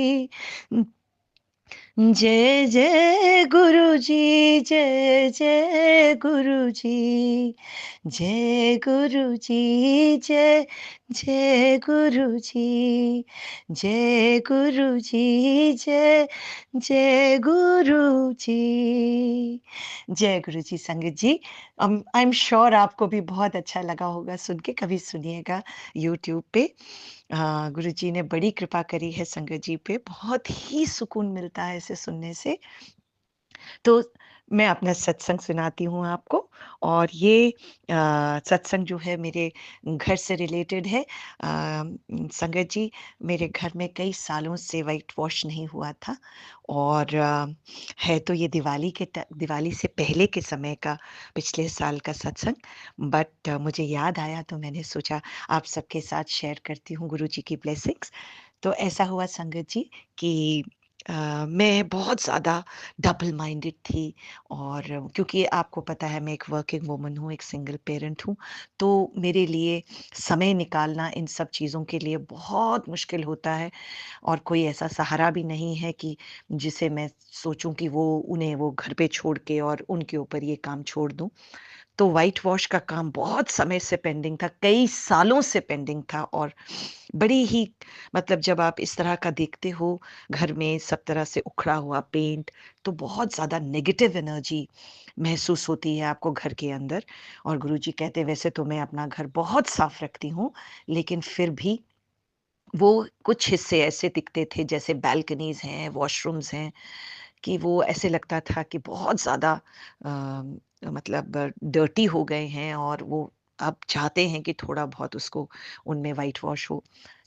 Speaker 2: जय गुरु जी। जय गुरु जी। जय गुरु जी। जय गुरु जी। जय गुरु जी। जय गुरु जी संगत जी। आई एम श्योर आपको भी बहुत अच्छा लगा होगा सुन के, कभी सुनिएगा यूट्यूब पे। गुरुजी ने बड़ी कृपा करी है संगत जी पे, बहुत ही सुकून मिलता है इसे सुनने से। तो मैं अपना सत्संग सुनाती हूँ आपको और ये सत्संग जो है मेरे घर से रिलेटेड है। संगत जी, मेरे घर में कई सालों से व्हाइट वॉश नहीं हुआ था और है तो ये दिवाली से पहले के समय का, पिछले साल का सत्संग, बट मुझे याद आया तो मैंने सोचा आप सबके साथ शेयर करती हूँ गुरुजी की ब्लेसिंग्स। तो ऐसा हुआ संगत जी कि मैं बहुत ज़्यादा डबल माइंडेड थी और क्योंकि आपको पता है मैं एक वर्किंग वुमन हूँ, एक सिंगल पेरेंट हूँ, तो मेरे लिए समय निकालना इन सब चीज़ों के लिए बहुत मुश्किल होता है और कोई ऐसा सहारा भी नहीं है कि जिसे मैं सोचूं कि वो उन्हें वो घर पे छोड़ के और उनके ऊपर ये काम छोड़ दूं। तो व्हाइट वॉश का काम बहुत समय से पेंडिंग था, कई सालों से पेंडिंग था और बड़ी ही, मतलब जब आप इस तरह का देखते हो घर में सब तरह से उखड़ा हुआ पेंट, तो बहुत ज़्यादा नेगेटिव एनर्जी महसूस होती है आपको घर के अंदर। और गुरुजी कहते वैसे तो मैं अपना घर बहुत साफ रखती हूँ, लेकिन फिर भी वो कुछ हिस्से ऐसे दिखते थे जैसे बालकनीज हैं, वॉशरूम्स हैं, कि वो ऐसे लगता था कि बहुत ज़्यादा मतलब डर्टी हो गए हैं और वो अब चाहते हैं कि थोड़ा बहुत उसको उनमें वाइट वॉश हो।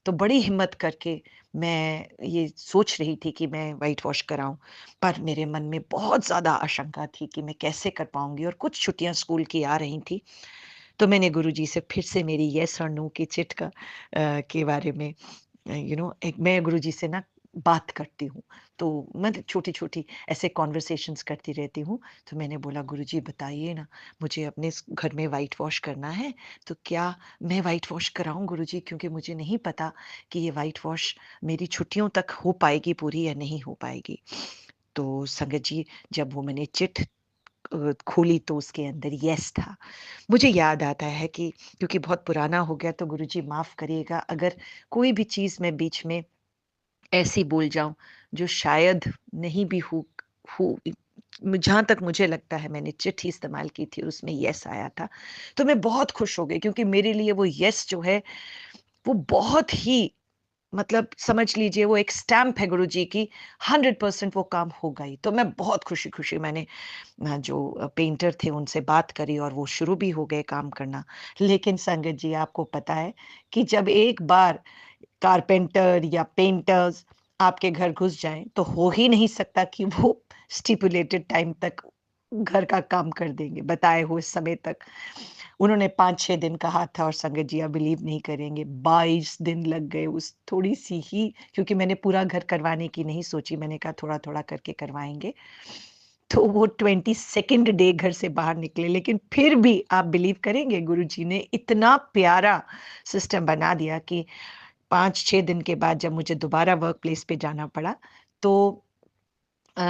Speaker 2: तो बड़ी हिम्मत करके मैं ये सोच रही थी कि मैं वाइट वॉश कराऊँ, पर मेरे मन में बहुत ज़्यादा आशंका थी कि मैं कैसे कर पाऊँगी और कुछ छुट्टियाँ स्कूल की आ रही थी। तो मैंने गुरुजी से फिर से मेरी येस और नो की चिट के बारे में एक मैं गुरुजी से ना बात करती हूँ। तो मैं छोटी-छोटी ऐसे कन्वर्सेशंस करती रहती हूँ। तो मैंने बोला गुरुजी बताइए ना, मुझे अपने इस घर में व्हाइट वॉश करना है, तो क्या मैं व्हाइट वॉश कराऊँ गुरुजी? क्योंकि मुझे नहीं पता कि ये व्हाइट वॉश मेरी छुट्टियों तक हो पाएगी पूरी या नहीं हो पाएगी। तो संगत जी, जब वो मैंने चिट खोली तो उसके अंदर येस था। मुझे याद आता है कि क्योंकि बहुत पुराना हो गया तो गुरुजी माफ़ करिएगा अगर कोई भी चीज़ मैं बीच में ऐसी बोल जाऊँ जो शायद नहीं भी हो जहाँ तक मुझे लगता है मैंने चिट ही इस्तेमाल की थी और उसमें येस आया था। तो मैं बहुत खुश हो गई क्योंकि मेरे लिए वो येस जो है वो बहुत ही मतलब समझ लीजिए वो एक स्टैम्प है गुरुजी की 100% वो काम होगा ही। तो मैं बहुत खुशी-खुशी मैंने जो पेंटर थे उनसे बात करी और वो शुरू भी हो गए काम करना। लेकिन संगत जी आपको पता है कि जब एक बार कारपेंटर या पेंटर्स आपके घर घुस जाएँ, तो हो ही नहीं सकता कि वो स्टिपुलेटेड टाइम तक घर का काम कर देंगे, बताए हुए समय तक। उन्होंने 5-6 दिन कहा था और संगत जी आप बिलीव नहीं करेंगे 22 दिन लग गए उस थोड़ी-सी ही क्योंकि मैंने पूरा घर करवाने की नहीं सोची, मैंने कहा थोड़ा-थोड़ा करके करवाएँगे। तो वो 22nd डे घर से बाहर निकले, लेकिन फिर भी आप बिलीव करेंगे गुरुजी ने इतना प्यारा सिस्टम बना दिया कि 5-6 दिन के बाद जब मुझे दोबारा वर्क प्लेस पे जाना पड़ा, तो अ,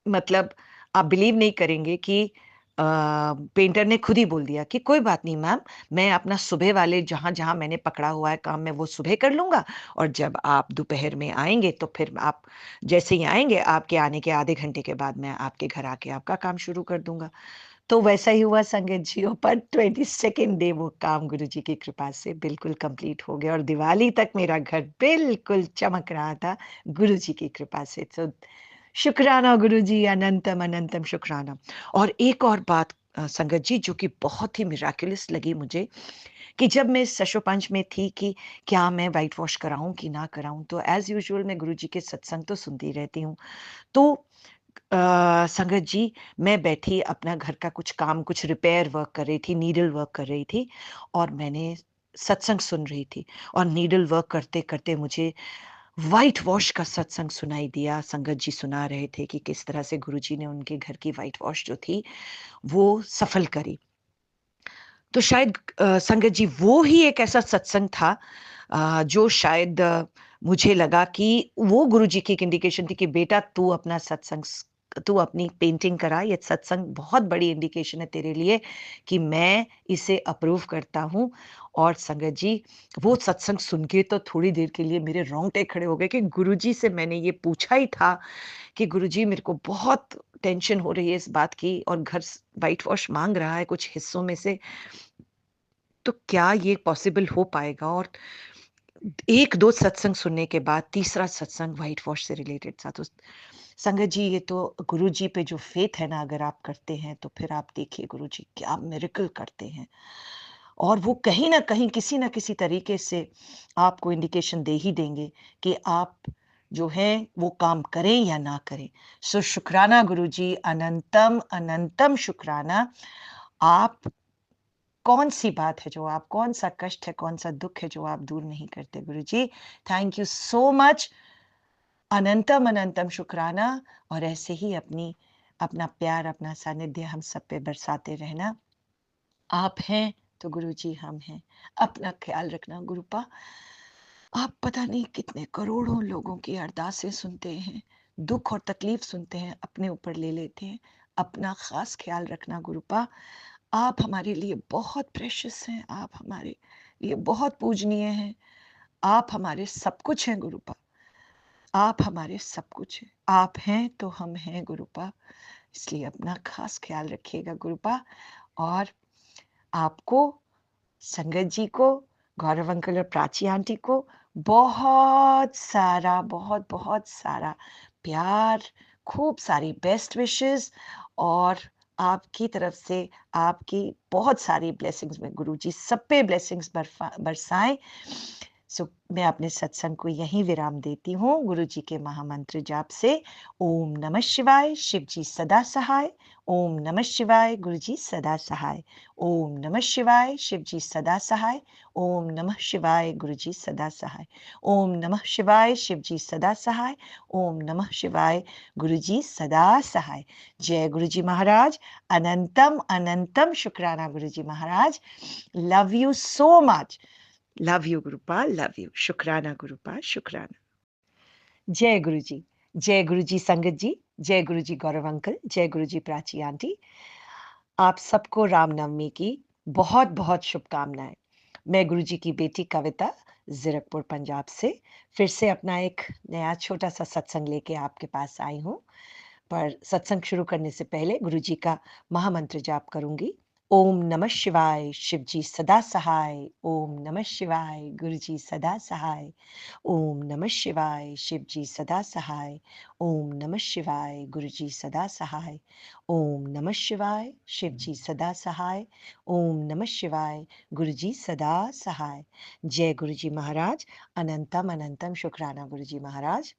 Speaker 2: मतलब आप बिलीव नहीं करेंगे कि पेंटर ने खुद ही बोल दिया कि कोई बात नहीं मैम, मैं अपना सुबह वाले जहाँ-जहाँ मैंने पकड़ा हुआ है काम मैं वो सुबह कर लूँगा और जब आप दोपहर में आएँगे तो फिर आप जैसे ही आएँगे, आपके आने के आधे घंटे के बाद मैं आपके घर आके आपका काम शुरू कर दूँगा। तो वैसा ही हुआ संगत जी और पर 22nd डे वो काम गुरुजी की कृपा से बिल्कुल कंप्लीट हो गया और दिवाली तक मेरा घर बिल्कुल चमक रहा था गुरुजी की कृपा से। तो शुक्राना गुरुजी, अनंतम अनंतम शुक्राना। और एक और बात संगत जी जो कि बहुत ही मिराकुलस लगी मुझे कि जब मैं सशोपंच में थी कि क्या मैं व्हाइट वॉश कराऊँ कि ना कराऊँ? तो एज़ यूजुअल मैं गुरुजी के सत्संग तो सुनती रहती हूँ। तो संगत जी, मैं बैठी अपना घर का कुछ काम, कुछ रिपेयर वर्क कर रही थी, नीडल वर्क कर रही थी और मैंने सत्संग सुन रही थी और नीडल वर्क करते-करते मुझे व्हाइट वॉश का सत्संग सुनाई दिया। संगत जी सुना रहे थे कि किस तरह से गुरुजी ने उनके घर की व्हाइट वॉश जो थी, वो सफल करी। तो शायद संगत जी वो ही एक ऐसा सत्संग था जो शायद मुझे लगा कि वो गुरुजी की एक इंडिकेशन थी कि बेटा तू अपनी पेंटिंग करा ये सत्संग बहुत बड़ी इंडिकेशन है तेरे लिए कि मैं इसे अप्रूव करता हूँ और संगत जी वो सत्संग सुन के तो थोड़ी देर के लिए मेरे रोंगटे खड़े हो गए कि गुरुजी से मैंने ये पूछा ही था कि गुरुजी मेरे को बहुत टेंशन हो रही है इस बात की और घर व्हाइट वॉश मांग रहा है कुछ हिस्सों में से तो क्या ये पॉसिबल हो पाएगा? और 1-2 सत्संग सुनने के बाद तीसरा सत्संग व्हाइट वॉश से रिलेटेड था। तो संगत जी ये तो गुरुजी पे जो फ़ेथ है ना अगर आप करते हैं तो फिर आप देखिए गुरुजी क्या मिरेकल करते हैं। और वो कहीं न कहीं किसी न किसी तरीके से आपको इंडिकेशन दे ही देंगे कि आप जो हैं वो काम करें या ना करें। सो शुक्राना गुरुजी अनंतम, अनंतम शुक्राना। आप कौन-सी बात है जो आप कौन-सा कष्ट है, कौन-सा दुःख है जो आप दूर नहीं करते Guruji. Thank you so much. अनंतम, अनंतम शुक्राना और ऐसे ही अपना प्यार, अपना सानिध्य हम सब पे बरसाते रहना। आप हैं तो गुरुजी हम हैं। अपना ख़्याल रखना गुरुपा। आप पता नहीं कितने करोड़ों लोगों की अरदासें सुनते हैं, दुःख और तकलीफ़ सुनते हैं, अपने ऊपर ले लेते हैं। अपना ख़ास ख़्याल रखना गुरुपा। आप हमारे लिए बहुत प्रेशियस हैं, आप हमारे लिए बहुत पूजनीय हैं। आप हमारे सब कुछ हैं गुरुपा, आप हमारे सब कुछ हैं। आप हैं तो हम हैं गुरुपा, इसलिए अपना ख़ास ख़्याल रखिएगा गुरुपा और आपको, संगत जी को, गौरव अंकल और प्राची आंटी को बहुत सारा, बहुत-बहुत सारा प्यार, खूब सारी बेस्ट विशेज़ और आपकी तरफ से आपकी बहुत सारी ब्लेसिंग्स में गुरुजी सब पे ब्लेसिंग्स बरसाएँ। सो मैं अपने सत्संग को यहीं विराम देती हूँ गुरु जी के महामंत्र जाप से। ओम नमः शिवाय, शिव जी सदा सहाय। ओम नमः शिवाय, गुरु जी सदा सहाय। ओम नमः शिवाय, शिव जी सदा सहाय। ओम नमः शिवाय, गुरु जी सदा सहाय। ओम नमः शिवाय, शिव जी सदा सहाय। ओम नमः शिवाय, गुरु जी सदा सहाय। जय गुरु जी महाराज। अनंतम अनंतम शुक्राना Guru ji Maharaj. Love you so much. Love you Gurupa, love you. शुक्राना गुरुपा, शुक्राना। जय गुरु जी। जय गुरु जी संगत जी। जय गुरु जी गौरव अंकल। जय गुरु जी प्राची आंटी। आप सबको रामनवमी की बहुत बहुत शुभकामनाएं। मैं गुरु जी की बेटी कविता, जीरकपुर पंजाब से फिर से अपना एक नया छोटा सा सत्संग लेके आपके पास आई हूँ। पर सत्संग शुरू करने से पहले गुरु जी का महामंत्र जाप करूंगी। ओम नमः शिवाय, शिव जी सदा सहाय। ओम नमः शिवाय, गुरु जी सदा सहाय। ओम नमः शिवाय, शिव जी सदा सहाय। ओम नमः शिवाय, गुरु जी सदा सहाय। ओम नमः शिवाय, शिव जी सदा सहाय। ओम नमः शिवाय, गुरु जी सदा सहाय। जय गुरु जी महाराज। अनंतम अनंतम शुक्राना गुरु जी महाराज।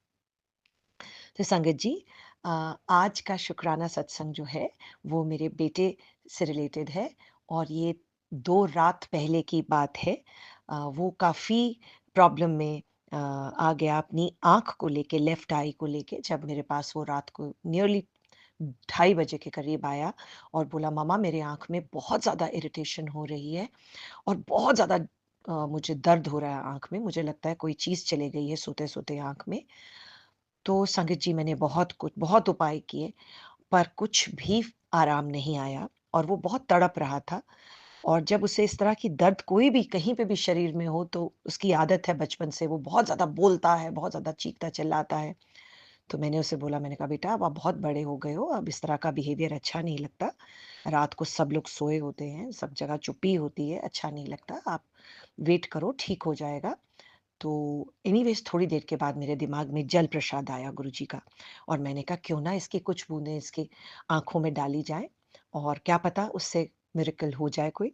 Speaker 2: तो संगत जी, आज का शुक्राना सत्संग जो है वो मेरे बेटे से रिलेटेड है और ये 2 रात पहले की बात है। वो काफ़ी प्रॉब्लम में आ गया अपनी आँख को लेके, लेफ्ट आई को लेके, जब मेरे पास वो रात को नियरली 2:30 बजे के करीब आया और बोला, "मम्मा मेरे आँख में बहुत ज़्यादा इरिटेशन हो रही है और बहुत ज़्यादा मुझे दर्द हो रहा है आँख में। मुझे लगता है कोई चीज़ चली गई है सोते-सोते आँख में।" तो संगत जी मैंने बहुत उपाय किए, पर कुछ भी आराम नहीं आया और वो बहुत तड़प रहा था। और जब उसे इस तरह की दर्द कोई भी कहीं पे भी शरीर में हो तो उसकी आदत है बचपन से, वो बहुत ज़्यादा बोलता है, बहुत ज़्यादा चीखता चिल्लाता है। तो मैंने उसे बोला, मैंने कहा, "बेटा अब आप बहुत बड़े हो गए हो, अब इस तरह का बिहेवियर अच्छा नहीं लगता। रात को सब लोग सोए होते हैं, सब जगह चुप्पी होती है, अच्छा नहीं लगता। आप वेट करो, ठीक हो जाएगा।" तो एनीवेज़ थोड़ी देर के बाद मेरे दिमाग में जल प्रसाद आया गुरुजी का और मैंने कहा क्यों ना इसकी कुछ बूँदें इसकी आँखों में डाली जाएँ और क्या पता उससे मिरेकल हो जाए कोई।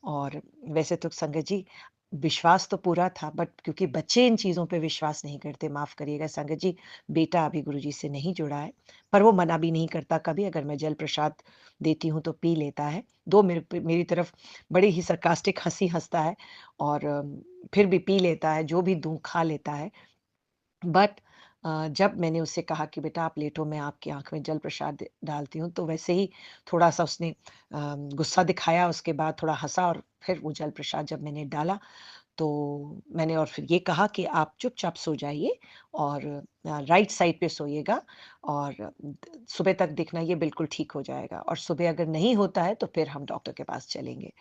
Speaker 2: और वैसे तो संगत जी विश्वास तो पूरा था बट क्योंकि बच्चे इन चीज़ों पे विश्वास नहीं करते, माफ़ करिएगा संगत जी, बेटा अभी गुरुजी से नहीं जुड़ा है, पर वो मना भी नहीं करता कभी, अगर मैं जल प्रसाद देती हूँ तो पी लेता है। दो मेरी तरफ बड़ी ही sarcastic हँसी हँसता है और फिर भी पी लेता है, जो भी दूँ खा लेता है। बट जब मैंने उससे कहा कि बेटा आप लेटो, मैं आपकी आँख में जल प्रसाद डालती हूँ, तो वैसे ही थोड़ा-सा उसने गुस्सा दिखाया, उसके बाद थोड़ा हँसा और फिर वो जल प्रसाद जब मैंने डाला, तो मैंने और फिर ये कहा कि आप चुपचाप सो जाइए और राइट साइड पे सोइएगा और सुबह तक देखना ये बिल्कुल ठीक हो जाएगा और सुबह अगर नहीं होता है, तो फिर हम डॉक्टर के पास चलेंगे।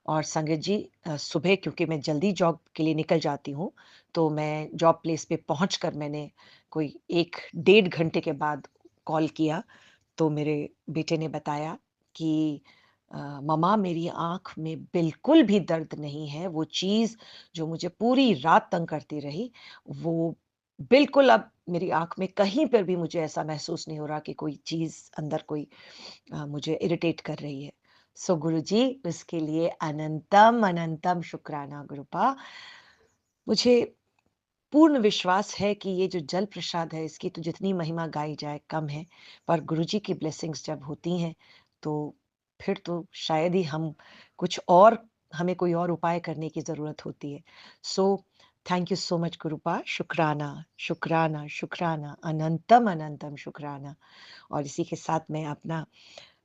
Speaker 2: और संगत जी सुबह क्योंकि मैं जल्दी जॉब के लिए निकल जाती हूँ, तो मैं जॉब प्लेस पे पहुँचकर मैंने कोई 1 डेढ़ घंटे के बाद कॉल किया, तो मेरे बेटे ने बताया कि मम्मा मेरी आँख में बिल्कुल भी दर्द नहीं है, वो चीज़ जो मुझे पूरी रात तंग करती रही, वो बिल्कुल अब मेरी आँख में कहीं पर भी मुझे ऐसा महसूस नहीं हो रहा कि कोई चीज़ अंदर कोई मुझे इरिटेट कर रही है। सो गुरुजी उसके लिए अनंतम अनंतम शुक्राना गुरुपा। मुझे पूर्ण विश्वास है कि ये जो जल प्रसाद है इसकी तो जितनी महिमा गाई जाए कम है, पर गुरुजी की ब्लेसिंग्स जब होती हैं तो फिर तो शायद ही कुछ और हमें कोई और उपाय करने की ज़रूरत होती है। So thank you so much Gurupa. शुक्राना, शुक्राना, शुक्राना, अनंतम अनंतम शुक्राना। और इसी के साथ मैं अपना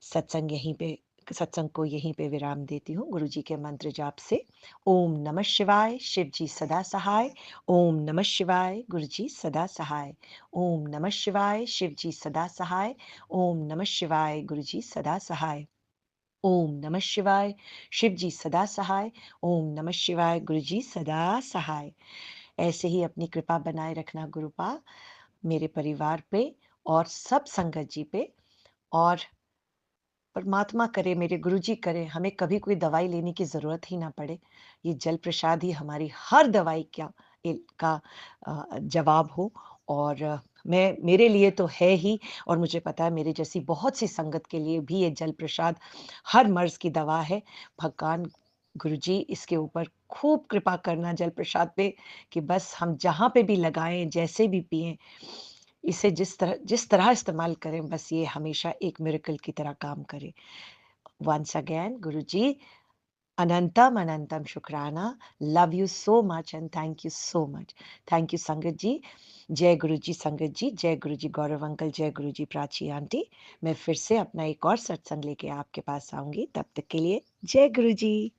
Speaker 2: सत्संग को यहीं पे विराम देती हूँ गुरु जी के मंत्र जाप से। ओम नमः शिवाय, शिव जी सदा सहाय। ओम नमः शिवाय, गुरु जी सदा सहाय। ओम नमः शिवाय, शिव जी सदा सहाय। ओम नमः शिवाय, गुरु जी सदा सहाय। ओम नमः शिवाय, शिव जी सदा सहाय। ओम नमः शिवाय, गुरु जी सदा सहाय। ऐसे ही अपनी कृपा बनाए रखना गुरुपा मेरे परिवार पे और सब संगत जी पे। और परमात्मा करे, मेरे गुरुजी करे, हमें कभी कोई दवाई लेने की ज़रूरत ही ना पड़े। ये जल प्रसाद ही हमारी हर दवाई का जवाब हो। और मेरे लिए तो है ही और मुझे पता है मेरे जैसी बहुत सी संगत के लिए भी ये जल प्रसाद हर मर्ज़ की दवा है। भगवान गुरुजी इसके ऊपर खूब कृपा करना जल प्रसाद पे कि बस हम जहाँ पे भी लगाएँ, जैसे भी पिएँ, इसे जिस तरह इस्तेमाल करें बस ये हमेशा एक मिरेकल की तरह काम करे। वन्स अगेन गुरुजी अनंतम अनंतम शुक्राना। Love you so much and thank you so much. Thank you संगत जी। जय गुरु जी संगत जी, जय गुरु जी गौरव अंकल, जय गुरु जी प्राची आंटी। मैं फिर से अपना एक और सत्संग लेके आपके पास आऊंगी, तब तक के लिए जय गुरु जी।